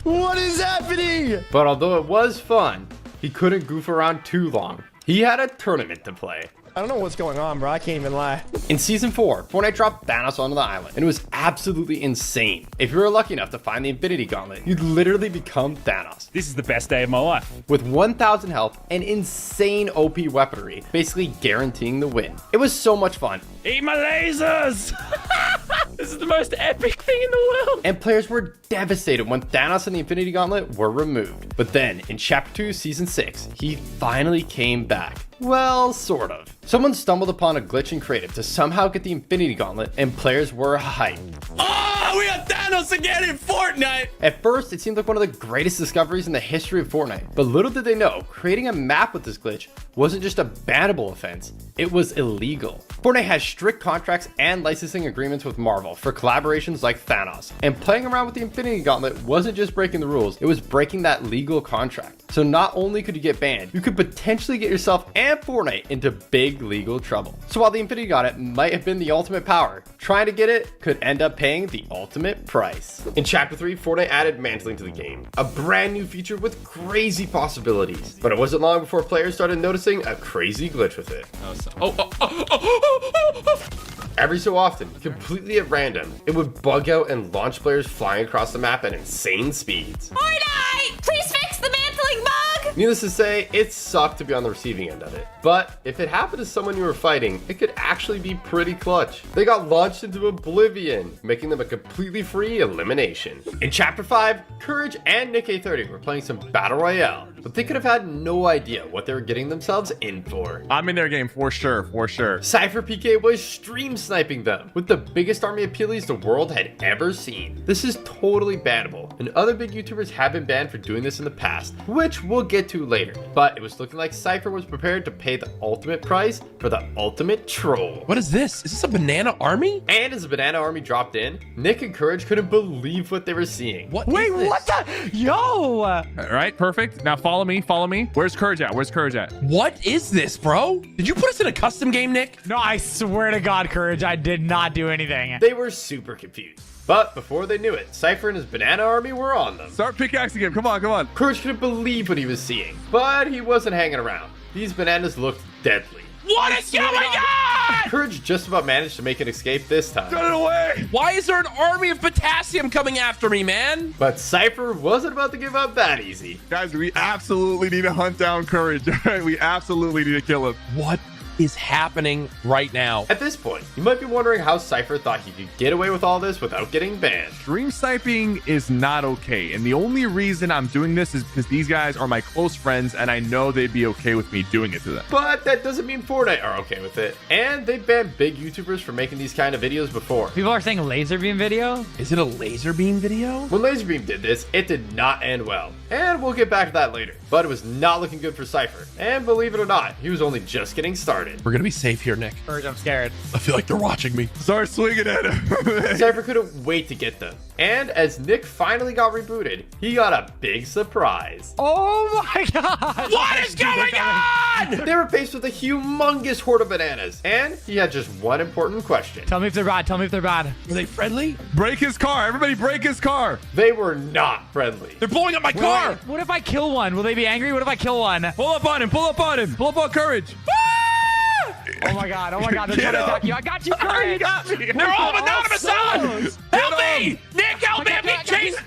What is happening? But although it was fun, he couldn't goof around too long. He had a tournament to play. I don't know what's going on, bro. I can't even lie. In Season 4, Fortnite dropped Thanos onto the island, and it was absolutely insane. If you were lucky enough to find the Infinity Gauntlet, you'd literally become Thanos. This is the best day of my life. With 1,000 health and insane OP weaponry, basically guaranteeing the win. It was so much fun. Eat my lasers! This is the most epic thing in the world. And players were devastated when Thanos and the Infinity Gauntlet were removed. But then, in Chapter 2, Season 6, he finally came back. Well, sort of. Someone stumbled upon a glitch in creative to somehow get the Infinity Gauntlet, and players were hyped. Oh, we got Thanos again in Fortnite! At first, it seemed like one of the greatest discoveries in the history of Fortnite. But little did they know, creating a map with this glitch wasn't just a bannable offense, it was illegal. Fortnite has strict contracts and licensing agreements with Marvel for collaborations like Thanos. And playing around with the Infinity Gauntlet wasn't just breaking the rules, it was breaking that legal contract. So not only could you get banned, you could potentially get yourself and Fortnite into big legal trouble. So while the Infinity Gauntlet might have been the ultimate power, trying to get it could end up paying the ultimate price. In Chapter 3, Fortnite added mantling to the game, a brand new feature with crazy possibilities. But it wasn't long before players started noticing a crazy glitch with it. Every so often, completely at random, it would bug out and launch players flying across the map at insane speeds. Fortnite! Please fix the mantling bug! Needless to say, it sucked to be on the receiving end of it. But if it happened to someone you were fighting, it could actually be pretty clutch. They got launched into oblivion, making them a completely free elimination. In Chapter 5, Courage and Nick A30 were playing some Battle Royale, but they could have had no idea what they were getting themselves in for. I'm in their game for sure, for sure. Cypher PK was stream sniping them with the biggest army of Peelies the world had ever seen. This is totally bannable, and other big YouTubers have been banned for doing this in the past, which we'll get to later. But it was looking like Cypher was prepared to pay the ultimate price for the ultimate troll. What is this? Is this a banana army? And as the banana army dropped in, Nick and Courage couldn't believe what they were seeing. Wait, what the? Yo! All right, perfect. Now follow me, follow me. Where's Courage at? Where's Courage at? What is this, bro? Did you put us in a custom game, Nick? No, I swear to God, Courage, I did not do anything. They were super confused. But before they knew it, Cypher and his banana army were on them. Start pickaxing him. Come on, come on. Courage couldn't believe what he was seeing, but he wasn't hanging around. These bananas looked deadly. What is going on? Courage just about managed to make an escape this time. Get it away! Why is there an army of potassium coming after me, man? But Cypher wasn't about to give up that easy. Guys, we absolutely need to hunt down Courage. All right, we absolutely need to kill him. What is happening right now? At this point, you might be wondering how Cypher thought he could get away with all this without getting banned. Stream sniping is not okay, and the only reason I'm doing this is because these guys are my close friends, and I know they'd be okay with me doing it to them. But that doesn't mean Fortnite are okay with it, and they banned big YouTubers for making these kind of videos before. People are saying laser beam video? Is it a laser beam video? When Laserbeam did this, it did not end well, and we'll get back to that later. But it was not looking good for Cypher, and believe it or not, he was only just getting started. We're gonna be safe here, Nick. Courage, I'm scared. I feel like they're watching me. Start swinging at him. Cypher couldn't wait to get them. And as Nick finally got rebooted, he got a big surprise. Oh my God! What is going on? They were faced with a humongous horde of bananas, and he had just one important question. Tell me if they're bad. Tell me if they're bad. Are they friendly? Break his car. Everybody break his car. They were not friendly. They're blowing up my car. Wait, what if I kill one? Will they be angry? What if I kill one? Pull up on him. Pull up on him. Pull up on Courage. Oh my God. Oh my God. They're trying to attack you. I got you, Courage. You got me. They're all anonymous on. Help me! Nick, help me! I'm being chased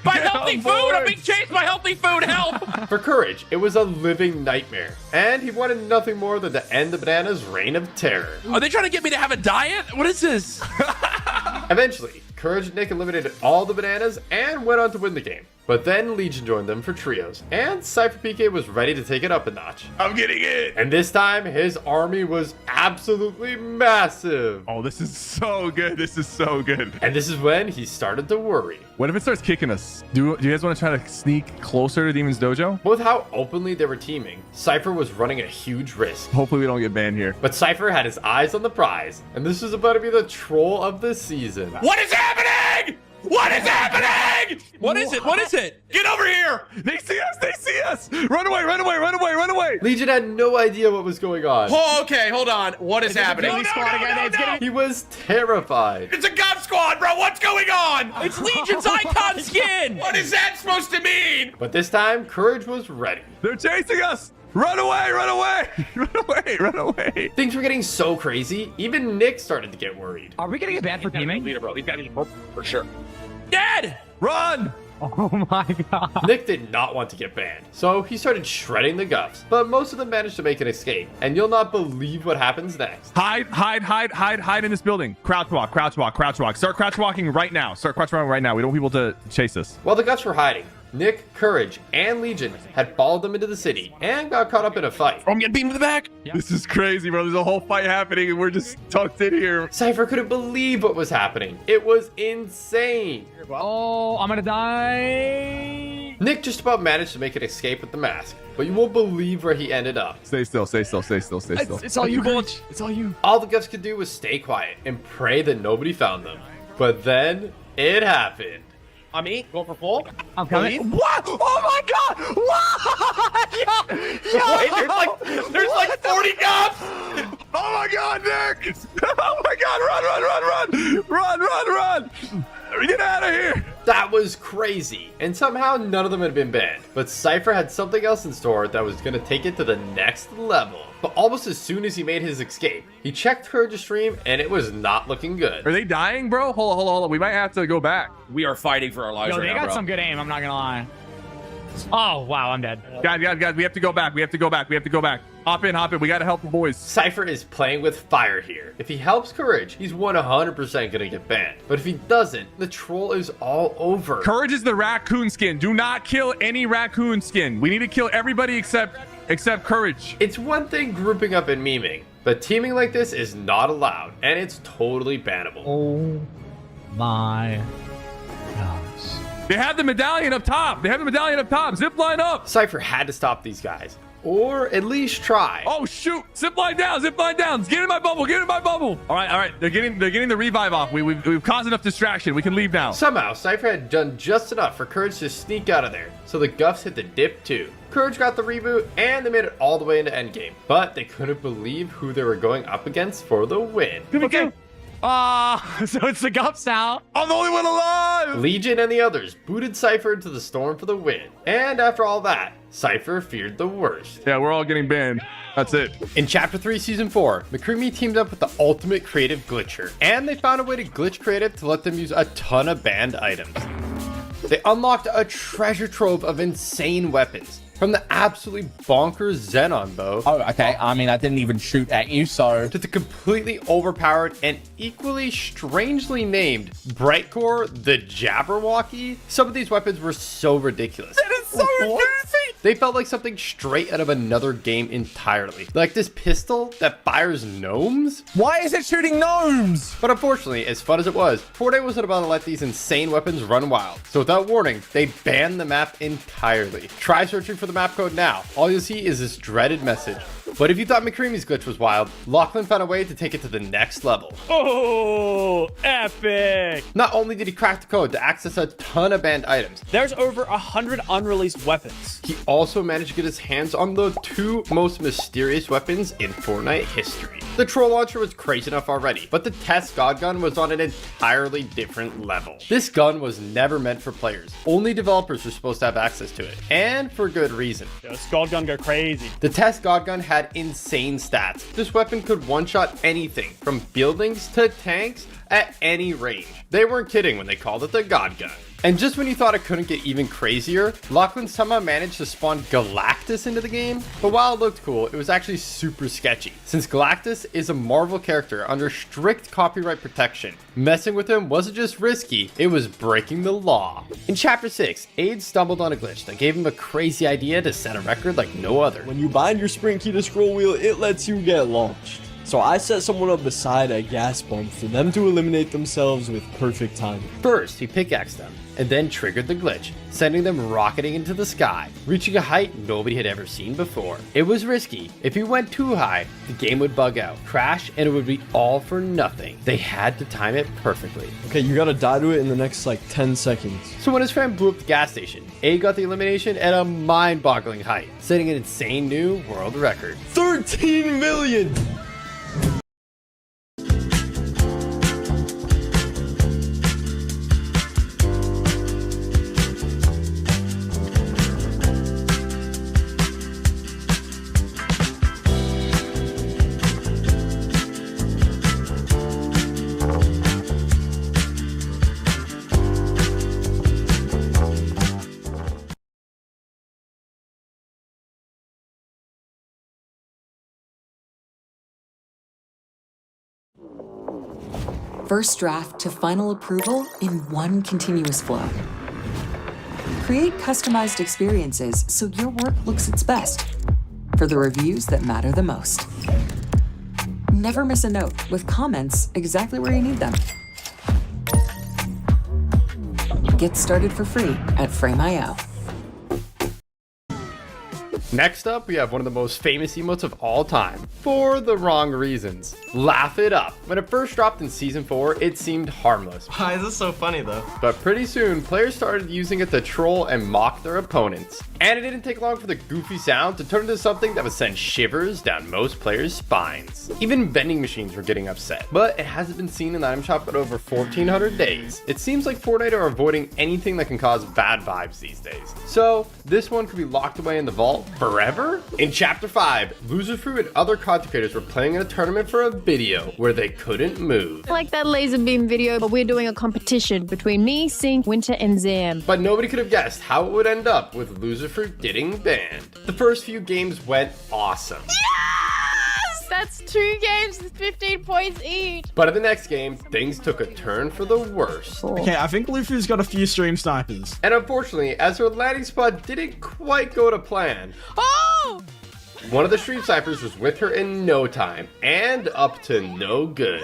by healthy food. I'm being chased by healthy food. Help! For Courage, it was a living nightmare, and he wanted nothing more than to end the bananas' reign of terror. Are they trying to get me to have a diet? What is this? Eventually, Courage and Nick eliminated all the bananas and went on to win the game. But then Legion joined them for trios, and Cypher PK was ready to take it up a notch. I'm getting it. And this time, his army was absolutely massive. Oh, this is so good. This is so good. And this is when he started to worry. What if it starts kicking us? Do you guys want to try to sneak closer to Demon's Dojo? With how openly they were teaming, Cypher was running a huge risk. Hopefully we don't get banned here. But Cypher had his eyes on the prize, and this was about to be the troll of the season. What is happening? What is happening? What is it? What is it? Get over here! They see us! They see us! Run away! Run away! Run away! Run away! Legion had no idea what was going on. Oh, okay, hold on. What is happening? He was terrified. It's a Gov Squad, bro. What's going on? It's Legion's icon skin. What is that supposed to mean? But this time, Courage was ready. They're chasing us! Run away! Run away! Run away! Run away! Things were getting so crazy, even Nick started to get worried. Are we gonna get banned for teaming? Leader, bro. He's got to be for sure. Dead! Run! Oh my God. Nick did not want to get banned, so he started shredding the Govs, but most of them managed to make an escape, and you'll not believe what happens next. Hide in this building. Crouch walk, crouch walk, crouch walk. Start crouch walking right now. Start crouch walking right now. We don't want people to chase us. While the Govs were hiding, Nick, Courage, and Legion had followed them into the city and got caught up in a fight. Oh, I'm getting beaten to the back. Yep. This is crazy, bro. There's a whole fight happening, and we're just tucked in here. Cypher couldn't believe what was happening. It was insane. Oh, I'm gonna die. Nick just about managed to make an escape with the mask, but you won't believe where he ended up. Stay still, stay still, stay still, stay still. It's all you, Courage. It's all you. All the Govs could do was stay quiet and pray that nobody found them. But then it happened. On me. Go for full. I'm coming. Please. What? Oh my god! What? Yo! Wait, there's like 40 cops. Oh my God, Nick! Oh my God, run! Get out of here! That was crazy. And somehow none of them had been banned. But Cypher had something else in store that was going to take it to the next level. But almost as soon as he made his escape, he checked Courage's stream and it was not looking good. Are they dying, bro? Hold on. We might have to go back. We are fighting for our lives Yo, right they now, got bro. some good aim, I'm not gonna lie. Oh, wow, I'm dead. Guys, we have to go back. We have to go back. Hop in. We gotta help the boys. Cypher is playing with fire here. If he helps Courage, he's 100% gonna get banned. But if he doesn't, the troll is all over. Courage is the raccoon skin. Do not kill any raccoon skin. We need to kill everybody except Courage. It's one thing grouping up and memeing, but teaming like this is not allowed, and it's totally bannable. Oh my gosh. They have the medallion up top. Zip line up. Cypher had to stop these guys, or at least try. Oh shoot! Zip line down. Get in my bubble. All right. They're getting the revive off. We've caused enough distraction. We can leave now. Somehow, Cypher had done just enough for Courage to sneak out of there, so the Guffs hit the dip too. Courage got the reboot, and they made it all the way into endgame, but they couldn't believe who they were going up against for the win. Okay. So it's the Gups now. I'm the only one alive. Legion and the others booted Cypher into the storm for the win, and after all that, Cypher feared the worst. Yeah, we're all getting banned. That's it. In Chapter 3, Season 4, McCreamy teamed up with the ultimate creative glitcher, and they found a way to glitch creative to let them use a ton of banned items. They unlocked a treasure trove of insane weapons, from the absolutely bonkers Xenon bow. Oh, okay. I mean, I didn't even shoot at you, so... To the completely overpowered and equally strangely named Brightcore the Jabberwocky. Some of these weapons were so ridiculous. That is so goofy! They felt like something straight out of another game entirely. Like this pistol that fires gnomes? Why is it shooting gnomes? But unfortunately, as fun as it was, Fortnite wasn't about to let these insane weapons run wild. So without warning, they banned the map entirely. Try searching for the map code now. All you'll see is this dreaded message. But if you thought McCreamy's glitch was wild, Lachlan found a way to take it to the next level. Oh, epic. Not only did he crack the code to access a ton of banned items, There's over 100 unreleased weapons. he also managed to get his hands on the two most mysterious weapons in Fortnite history. The troll launcher was crazy enough already, but the test god gun was on an entirely different level. This gun was never meant for players. Only developers were supposed to have access to it, and for good reason. Yo, this god gun go crazy. The test god gun had insane stats. This weapon could one-shot anything, from buildings to tanks, at any range. They weren't kidding when they called it the god gun. And just when you thought it couldn't get even crazier, Lachlan somehow managed to spawn Galactus into the game. But while it looked cool, it was actually super sketchy, since Galactus is a Marvel character under strict copyright protection. Messing with him wasn't just risky, it was breaking the law. In Chapter 6, Aid stumbled on a glitch that gave him a crazy idea to set a record like no other. When you bind your sprint key to scroll wheel, it lets you get launched. So I set someone up beside a gas pump for them to eliminate themselves with perfect timing. First, he pickaxed them, and then triggered the glitch, sending them rocketing into the sky, reaching a height nobody had ever seen before. It was risky. If he went too high, the game would bug out, crash, and it would be all for nothing. They had to time it perfectly. Okay, you gotta die to it in the next like 10 seconds. So when his friend blew up the gas station, A got the elimination at a mind-boggling height, setting an insane new world record. 13 million! First draft to final approval in one continuous flow. Create customized experiences so your work looks its best for the reviews that matter the most. Never miss a note with comments exactly where you need them. Get started for free at Frame.io. Next up, we have one of the most famous emotes of all time, for the wrong reasons. Laugh it up. When it first dropped in Season 4, it seemed harmless. Why is this so funny though? But pretty soon, players started using it to troll and mock their opponents. And it didn't take long for the goofy sound to turn into something that would send shivers down most players' spines. Even vending machines were getting upset. But it hasn't been seen in the item shop in over 1,400 days. It seems like Fortnite are avoiding anything that can cause bad vibes these days. So this one could be locked away in the vault forever? In Chapter 5, Loser Fruit and other content creators were playing in a tournament for a video where they couldn't move. Like that laser beam video, but we're doing a competition between me, Sink, Winter, and Zam. But nobody could have guessed how it would end up with Loser Fruit getting banned. The first few games went awesome. Yes! That's 2 games with 15 points each. But in the next game, things took a turn for the worse. Okay, I think Luffy's got a few stream snipers. And unfortunately, as her landing spot didn't quite go to plan, Oh! one of the stream snipers was with her in no time, and up to no good.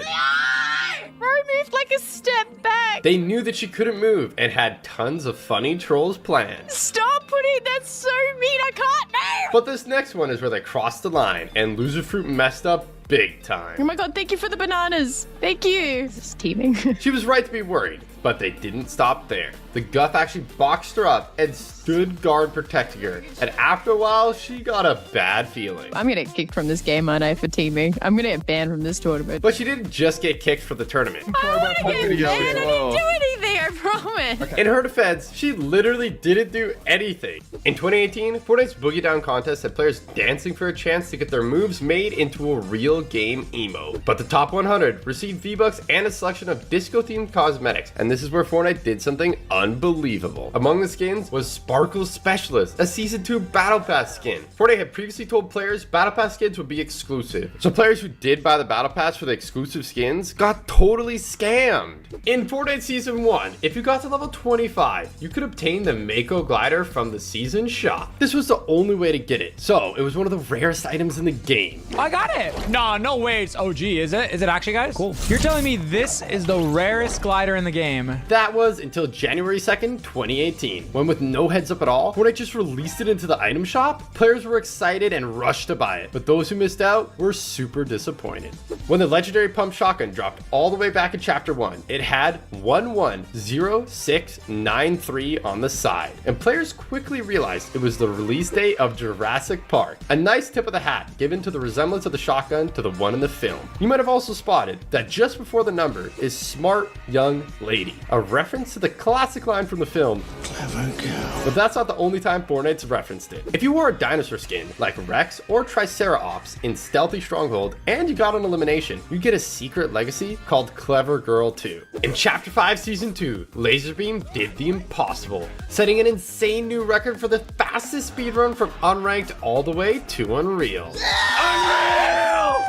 Bro moved like a step back. They knew that she couldn't move and had tons of funny trolls planned. Stop putting that so mean. I can't move. But this next one is where they crossed the line and Loser Fruit messed up big time. Oh my god, thank you for the bananas. Thank you. This is teaming. She was right to be worried, but they didn't stop there. The Guff actually boxed her up and stood guard protecting her. And after a while, she got a bad feeling. I'm gonna get kicked from this game, aren't I, for teaming? I'm gonna get banned from this tournament. But she didn't just get kicked for the tournament. I wanna get banned. I didn't do anything, I promise. In her defense, she literally didn't do anything. In 2018, Fortnite's Boogie Down contest had players dancing for a chance to get their moves made into a real game emo. But the top 100 received V-Bucks and a selection of disco-themed cosmetics. And this is where Fortnite did something unbelievable. Among the skins was Sparkle Specialist, a Season 2 Battle Pass skin. Fortnite had previously told players Battle Pass skins would be exclusive. So players who did buy the Battle Pass for the exclusive skins got totally scammed. In Fortnite Season 1, if you got to level 25, you could obtain the Mako glider from the season shop. This was the only way to get it, so it was one of the rarest items in the game. I got it. No way. It's OG, is it? Is it actually, guys? Cool. You're telling me this is the rarest glider in the game? That was until January 2nd, 2018, when with no heads up at all, Fortnite just released it into the item shop. Players were excited and rushed to buy it, but those who missed out were super disappointed. When the legendary pump shotgun dropped all the way back in Chapter 1, it had 110693 on the side, and players quickly realized it was the release date of Jurassic Park. A nice tip of the hat given to the resemblance of the shotgun to the one in the film. You might have also spotted that just before the number is Smart Young Lady, a reference to the classic line from the film, Clever Girl. But that's not the only time Fortnite's referenced it. If you wore a dinosaur skin like Rex or Triceratops in Stealthy Stronghold and you got an elimination, you get a secret legacy called Clever Girl 2. In Chapter 5 Season 2, Laserbeam did the impossible, setting an insane new record for the fastest speedrun from unranked all the way to Unreal. Unreal!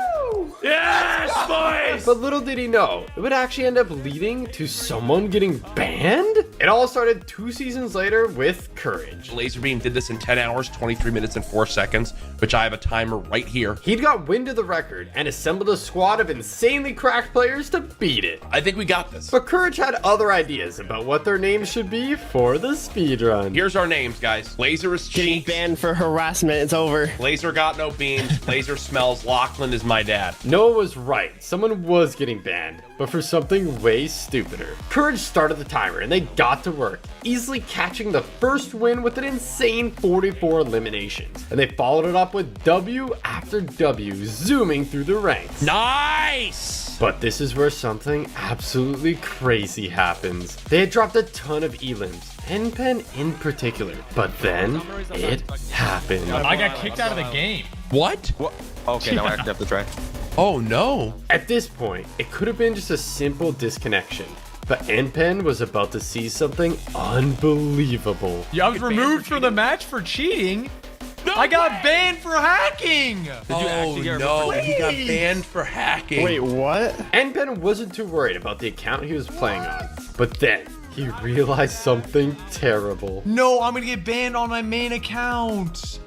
Yes, boys! But little did he know, it would actually end up leading to someone getting banned? It all started 2 seasons later with Courage. Laserbeam did this in 10 hours, 23 minutes, and 4 seconds, which I have a timer right here. He'd got wind of the record and assembled a squad of insanely cracked players to beat it. I think we got this. But Courage had other ideas about what their names should be for the speedrun. Here's our names, guys. Laser is getting banned for harassment. It's over. Laser got no beams. Laser smells. Lachlan is my dad. Noah was right. Someone was getting banned, but for something way stupider. Courage started the timer and they got to work, easily catching the first win with an insane 44 eliminations. And they followed it up with W after W, zooming through the ranks. Nice! But this is where something absolutely crazy happens. They had dropped a ton of elims, Pen in particular, but then it happened. I got kicked out of the game. What? Okay, now I actually have to try. Oh no. At this point, it could have been just a simple disconnection, but Npen was about to see something unbelievable. Yeah, I was removed from the match for cheating. No I got banned for hacking. Oh no, he got banned for hacking. Wait, what? Npen wasn't too worried about the account he was playing on, but then he realized something terrible. No, I'm gonna get banned on my main account.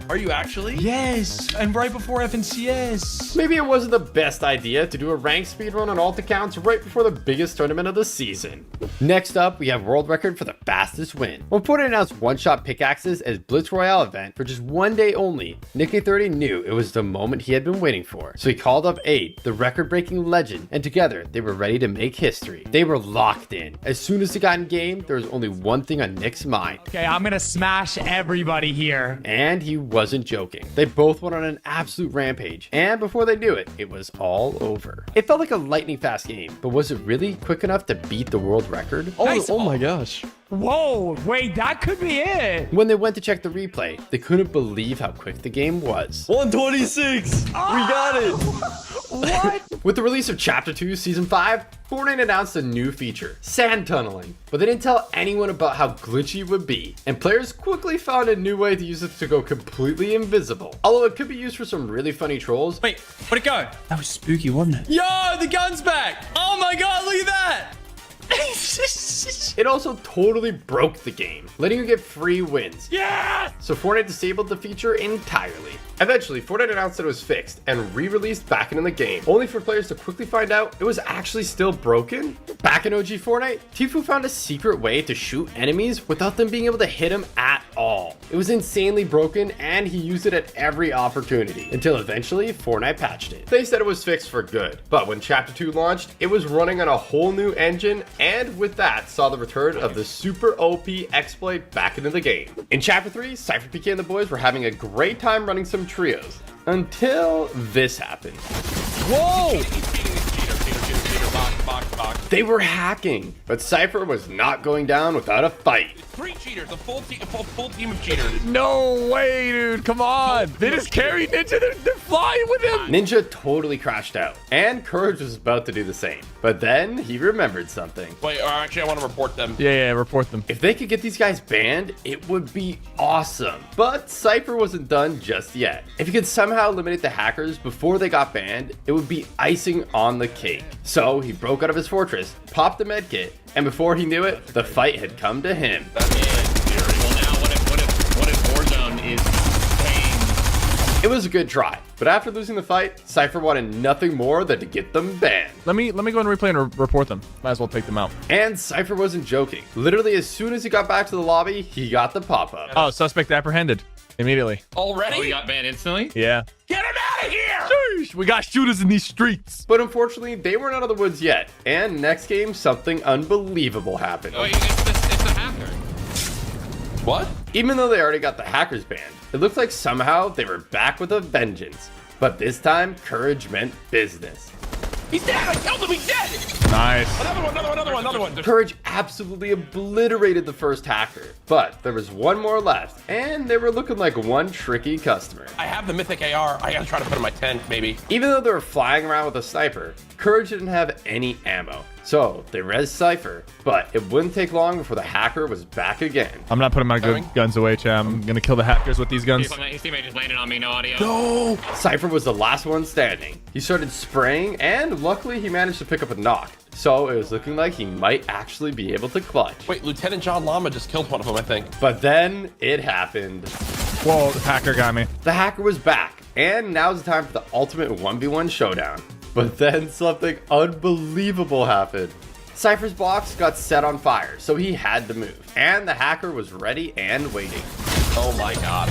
Are you actually? Yes, and right before FNCS. Maybe it wasn't the best idea to do a ranked speedrun on alt accounts right before the biggest tournament of the season. Next up, we have world record for the fastest win. When Fortnite announced one-shot pickaxes as Blitz Royale event for just one day only, Nicky30 knew it was the moment he had been waiting for. So he called up Aid, the record-breaking legend, and together they were ready to make history. They were locked in. As soon as they got in game, there was only one thing on Nick's mind. Okay, I'm gonna smash everybody here. And he wasn't joking. They both went on an absolute rampage, and before they knew it, it was all over. It felt like a lightning fast game, but was it really quick enough to beat the world record? Oh my gosh. Whoa, wait, that could be it. When they went to check the replay, they couldn't believe how quick the game was. 126! We got it! What? With the release of Chapter 2 Season 5, Fortnite announced a new feature, sand tunneling, but they didn't tell anyone about how glitchy it would be, and players quickly found a new way to use it to go completely invisible. Although it could be used for some really funny trolls. Wait, where'd it go? That was spooky, wasn't it? Yo, the gun's back. Oh my God, look at that. It also totally broke the game, letting you get free wins. Yeah! So Fortnite disabled the feature entirely. Eventually, Fortnite announced that it was fixed and re-released back into the game, only for players to quickly find out it was actually still broken. Back in OG Fortnite, Tfue found a secret way to shoot enemies without them being able to hit him at all. It was insanely broken, and he used it at every opportunity, until eventually Fortnite patched it. They said it was fixed for good, but when Chapter 2 launched, it was running on a whole new engine, and with that, saw the return of the super OP exploit back into the game. In Chapter 3, Cypher PK and the boys were having a great time running some trios, until this happened. Whoa! They were hacking, but Cypher was not going down without a fight. 3 cheaters, a full team of cheaters. No way, dude. Come on. They just carried Ninja. They're flying with him. Ninja totally crashed out, and Courage was about to do the same. But then he remembered something. Wait, actually, I want to report them. Yeah, report them. If they could get these guys banned, it would be awesome. But Cypher wasn't done just yet. If he could somehow eliminate the hackers before they got banned, it would be icing on the cake. So he broke out of his fortress, popped the medkit, and before he knew it, the fight had come to him. Well, now what if Warzone is paying? It was a good try, but after losing the fight, Cypher wanted nothing more than to get them banned. Let me go and replay and report them. Might as well take them out. And Cypher wasn't joking. Literally, as soon as he got back to the lobby, he got the pop-up. Oh, suspect apprehended immediately. Already? Oh, he got banned instantly? Yeah. Get him out of here! Sheesh, we got shooters in these streets. But unfortunately, they weren't out of the woods yet. And next game, something unbelievable happened. Oh, it's a hacker. What? Even though they already got the hackers banned, it looks like somehow they were back with a vengeance. But this time, Courage meant business. He's dead! I killed him! He's dead! Nice. Another one. Courage absolutely obliterated the first hacker. But there was one more left, and they were looking like one tricky customer. I have the mythic AR. I gotta try to put in my tent, maybe. Even though they were flying around with a sniper, Courage didn't have any ammo. So they res Cypher, but it wouldn't take long before the hacker was back again. I'm not putting my good guns away, Cham. I'm gonna kill the hackers with these guns. His teammate just landed on me, no audio. No! Cypher was the last one standing. He started spraying, and luckily he managed to pick up a knock. So it was looking like he might actually be able to clutch. Wait, Lieutenant John Llama just killed one of them, I think. But then it happened. Whoa, the hacker got me. The hacker was back, and now's the time for the ultimate 1v1 showdown. But then something unbelievable happened. Cypher's box got set on fire, so he had to move. And the hacker was ready and waiting. Oh my God.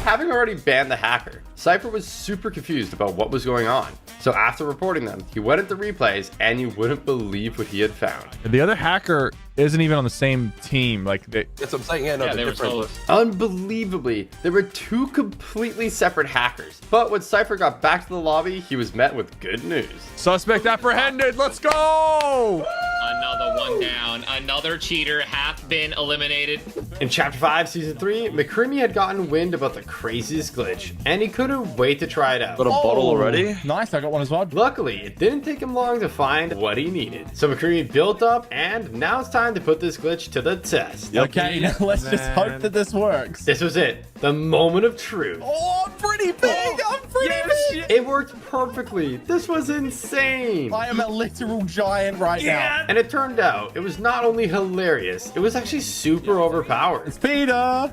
Having already banned the hacker, Cypher was super confused about what was going on. So after reporting them, he went into replays, and you wouldn't believe what he had found. The other hacker isn't even on the same team. Like That's what I'm saying. Yeah, no, they were solos. Unbelievably, there were two completely separate hackers. But when Cypher got back to the lobby, he was met with good news. Suspect apprehended. Let's go! Another one down. Another cheater half been eliminated. In Chapter 5, Season 3, McCreamy had gotten wind about the craziest glitch, and he couldn't wait to try it out. Got a bottle already? Nice, I got one as well. Luckily, it didn't take him long to find what he needed. So McCreamy built up, and now it's time to put this glitch to the test. Okay, now let's just hope that this works. This was it, the moment of truth. Oh, I'm pretty big! I'm pretty big! It worked perfectly. This was insane. I am a literal giant right now. And it turned out, it was not only hilarious, it was actually super overpowered. It's Peter!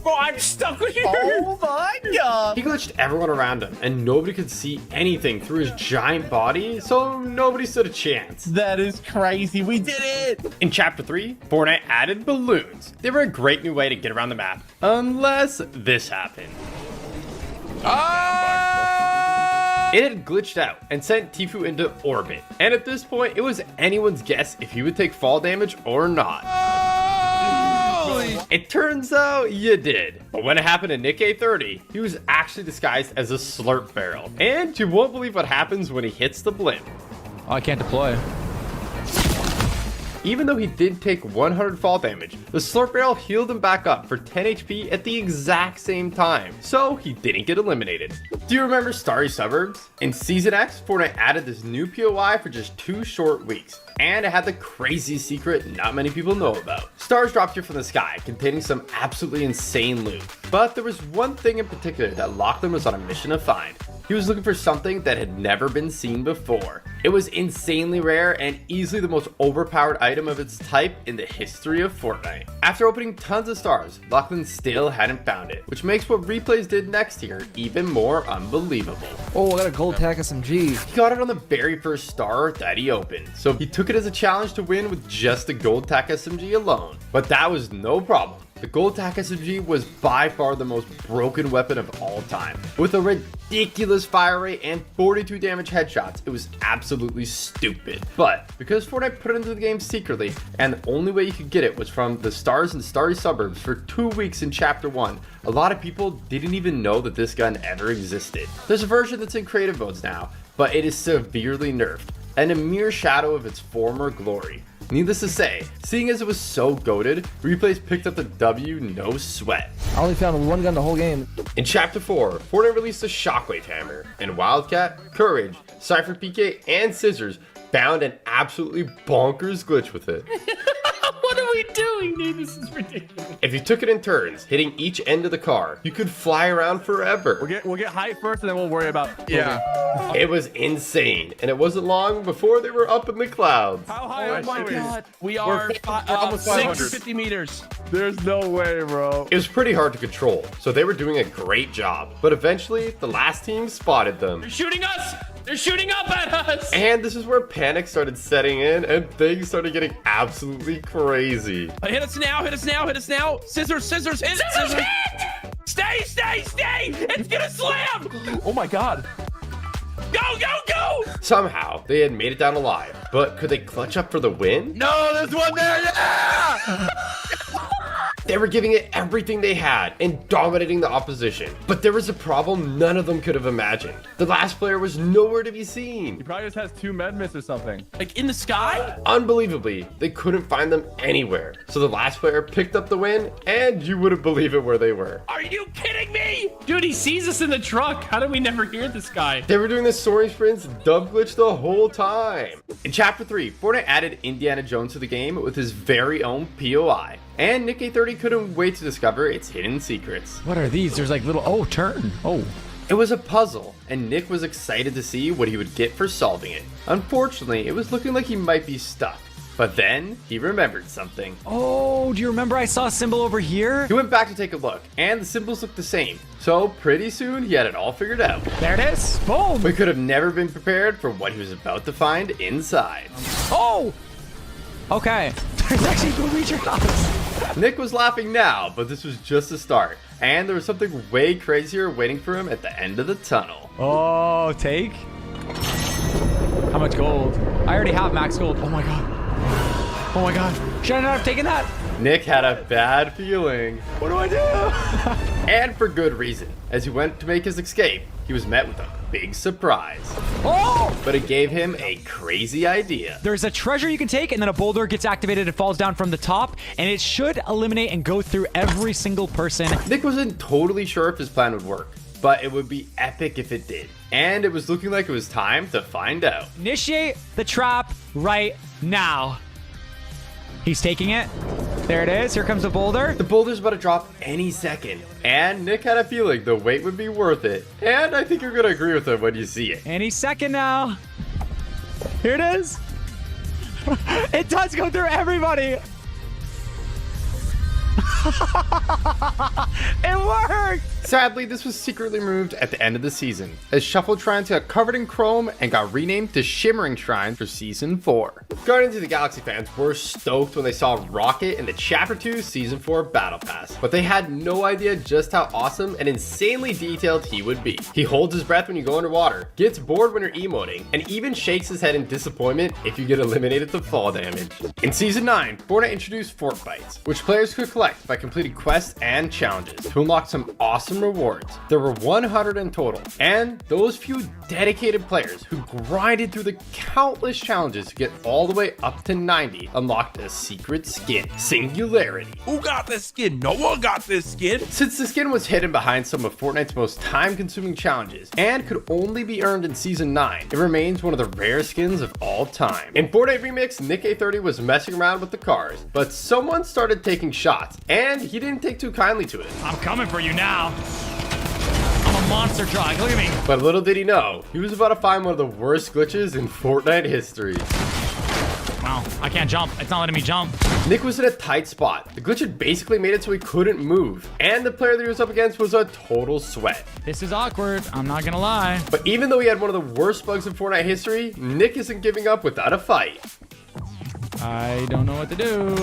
Bro, I'm stuck with you. Oh my god. He glitched everyone around him, and nobody could see anything through his giant body, so nobody stood a chance. That is crazy. We did it. In Chapter 3, Fortnite added balloons. They were a great new way to get around the map, unless this happened. It had glitched out and sent Tfue into orbit, and at this point, it was anyone's guess if he would take fall damage or not. It turns out you did. But when it happened to Nick A30, he was actually disguised as a slurp barrel. And you won't believe what happens when he hits the blimp. Oh, I can't deploy. Even though he did take 100 fall damage, the slurp barrel healed him back up for 10 HP at the exact same time, so he didn't get eliminated. Do you remember Starry Suburbs? In Season X, Fortnite added this new POI for just 2 short weeks, and it had the crazy secret not many people know about. Stars dropped here from the sky, containing some absolutely insane loot. But there was one thing in particular that Lachlan was on a mission to find. He was looking for something that had never been seen before. It was insanely rare and easily the most overpowered item of its type in the history of Fortnite. After opening tons of stars, Lachlan still hadn't found it, which makes what Replays did next here even more unbelievable. Oh, I got a gold tack SMG. He got it on the very first star that he opened, so he took it as a challenge to win with just the gold tack SMG alone. But that was no problem. The gold tack SMG was by far the most broken weapon of all time. With a ridiculous fire rate and 42 damage headshots, it was absolutely stupid. But because Fortnite put it into the game secretly, and the only way you could get it was from the stars and starry suburbs for 2 weeks in Chapter 1, a lot of people didn't even know that this gun ever existed. There's a version that's in creative modes now, but it is severely nerfed, and a mere shadow of its former glory. Needless to say, seeing as it was so goated, Replays picked up the W no sweat. I only found one gun the whole game. In Chapter 4, Fortnite released a Shockwave Hammer, and Wildcat, Courage, Cypher PK, and Scissors found an absolutely bonkers glitch with it. What are we doing, dude? This is ridiculous. If you took it in turns, hitting each end of the car, you could fly around forever. We'll get height first, and then we'll worry about It was insane, and it wasn't long before they were up in the clouds. How high Oh are my we? god. We are We're almost 500. 650 meters. There's no way, bro. It was pretty hard to control, so they were doing a great job. But eventually, the last team spotted them. They're shooting us. They're shooting up at us. And this is where panic started setting in, and things started getting absolutely crazy. Hit us now, hit us now, hit us now. Scissors, scissors, hit, Scissors scissors. hit. Stay, stay, stay. It's gonna slam. Oh my god. Go, go, go. Somehow, they had made it down alive, but could they clutch up for the win? No, there's one there. Yeah. They were giving it everything they had and dominating the opposition. But there was a problem none of them could have imagined. The last player was nowhere to be seen. He probably just has 2 med miss or something. Like in the sky? Unbelievably, they couldn't find them anywhere. So the last player picked up the win, and you wouldn't believe it where they were. Are you kidding me? Dude, he sees us in the truck. How did we never hear this guy? They were doing the soaring sprints dub glitch the whole time. In Chapter 3, Fortnite added Indiana Jones to the game with his very own POI. And Nick A30 couldn't wait to discover its hidden secrets. What are these? There's like little, oh, turn. Oh. It was a puzzle, and Nick was excited to see what he would get for solving it. Unfortunately, it was looking like he might be stuck. But then, he remembered something. Oh, do you remember I saw a symbol over here? He went back to take a look, and the symbols looked the same. So, pretty soon, he had it all figured out. There it is. Boom. We could have never been prepared for what he was about to find inside. Oh! Okay. There's actually Blue Reacher house. Nick was laughing now, but this was just the start. And there was something way crazier waiting for him at the end of the tunnel. Oh, take? How much gold? I already have max gold. Oh my god. Oh my god. Should I not have taken that? Nick had a bad feeling. What do I do? And for good reason. As he went to make his escape, he was met with a big surprise. Oh! But it gave him a crazy idea. There's a treasure you can take, and then a boulder gets activated. It falls down from the top, and it should eliminate and go through every single person. Nick wasn't totally sure if his plan would work, but it would be epic if it did. And it was looking like it was time to find out. Initiate the trap right now. He's taking it. There it is. Here comes the boulder. The boulder's about to drop any second. And Nick had a feeling the wait would be worth it. And I think you're going to agree with him when you see it. Any second now. Here it is. It does go through everybody. It worked! Sadly, this was secretly removed at the end of the season, as Shuffled Shrines got covered in chrome and got renamed to Shimmering Shrines for Season 4. Guardians of the Galaxy fans were stoked when they saw Rocket in the Chapter 2 Season 4 Battle Pass, but they had no idea just how awesome and insanely detailed he would be. He holds his breath when you go underwater, gets bored when you're emoting, and even shakes his head in disappointment if you get eliminated to fall damage. In Season 9, Fortnite introduced Fort Bites, which players could collect by completing quests and challenges to unlock some awesome rewards. There were 100 in total, and those few dedicated players who grinded through the countless challenges to get all the way up to 90 unlocked a secret skin, Singularity. Who got this skin? No one got this skin. Since the skin was hidden behind some of Fortnite's most time-consuming challenges and could only be earned in Season 9, it remains one of the rare skins of all time. In Fortnite Remix, Nick A30 was messing around with the cars, but someone started taking shots, and he didn't take too kindly to it. I'm coming for you now. I'm a monster truck. Look at me. But little did he know, he was about to find one of the worst glitches in Fortnite history. Wow, I can't jump. It's not letting me jump. Nick was in a tight spot. The glitch had basically made it so he couldn't move, and the player that he was up against was a total sweat. This is awkward. I'm not gonna lie. But even though he had one of the worst bugs in Fortnite history, Nick isn't giving up without a fight. I don't know what to do.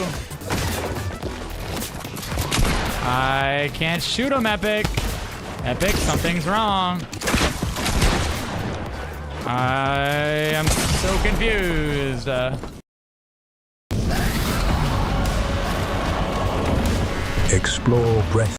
I can't shoot him, Epic. Epic, something's wrong. I am so confused. Explore breath.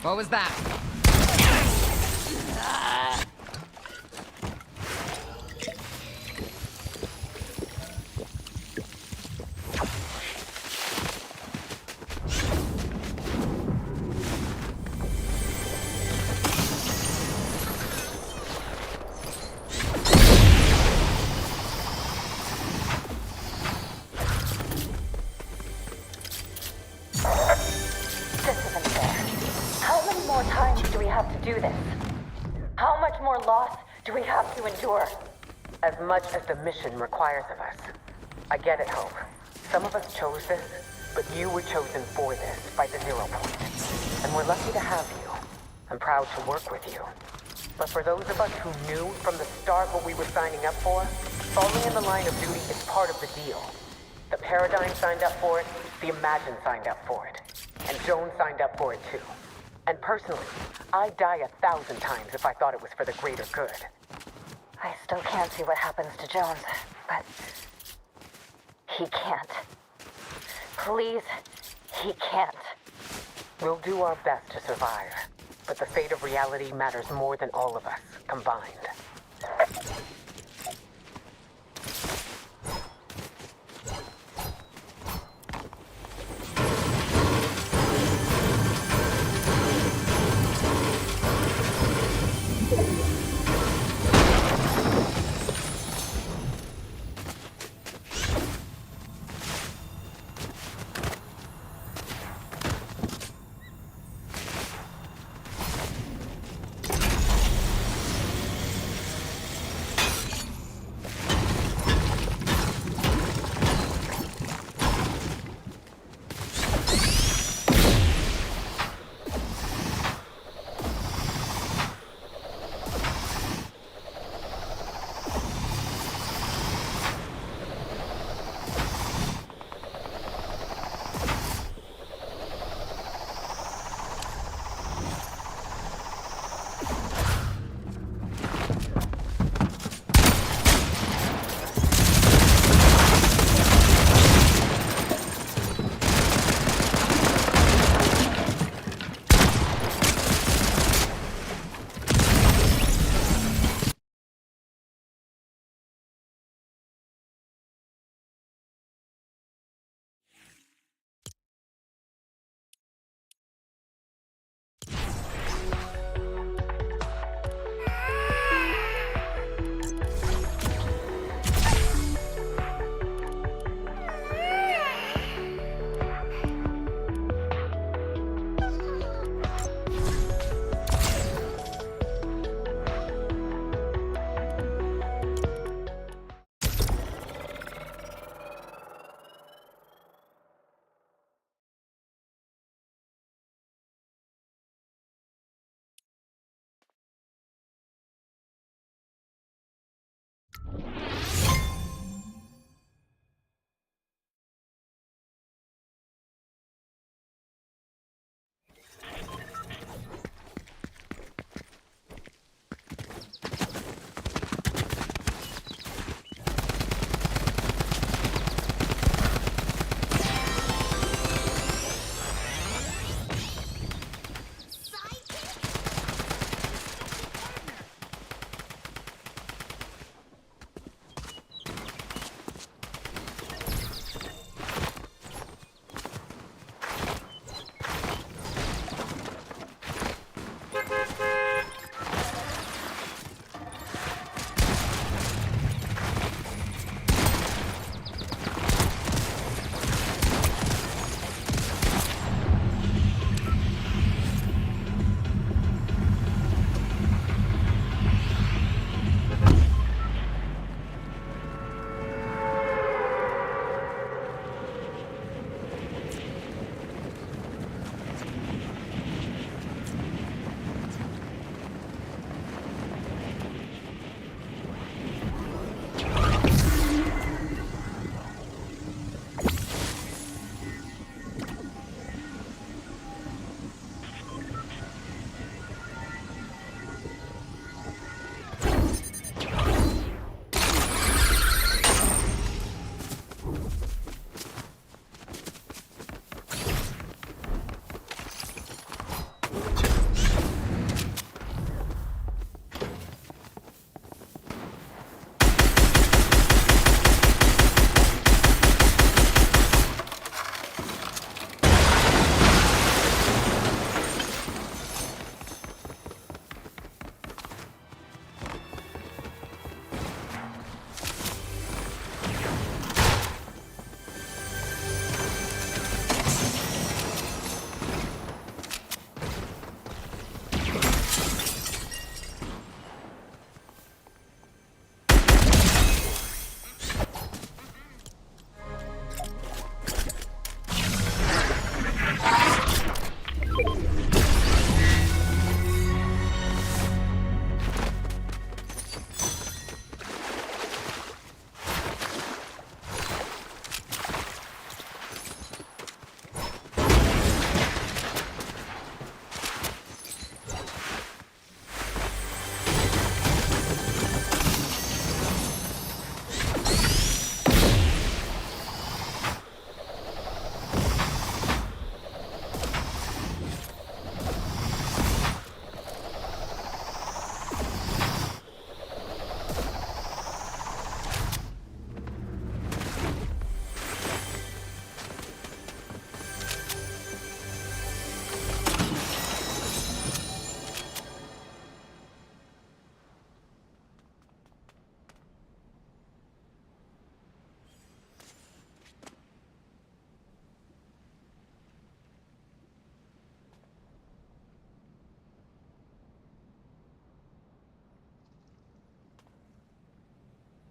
What was that? How many more times do we have to do this? How much more loss do we have to endure? As much as the mission requires of us. I get it, Hope. Some of us chose this, but you were chosen for this by the 0 Point. And we're lucky to have you. I'm proud to work with you. But for those of us who knew from the start what we were signing up for, falling in the line of duty is part of the deal. The Paradigm signed up for it, the Imagine signed up for it. And Joan signed up for it too. And personally, I'd die 1,000 times if I thought it was for the greater good. I still can't see what happens to Jones, but he can't. Please, he can't. We'll do our best to survive, but the fate of reality matters more than all of us combined.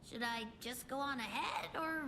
Should I just go on ahead, or...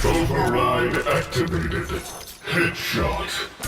Override activated. Headshot.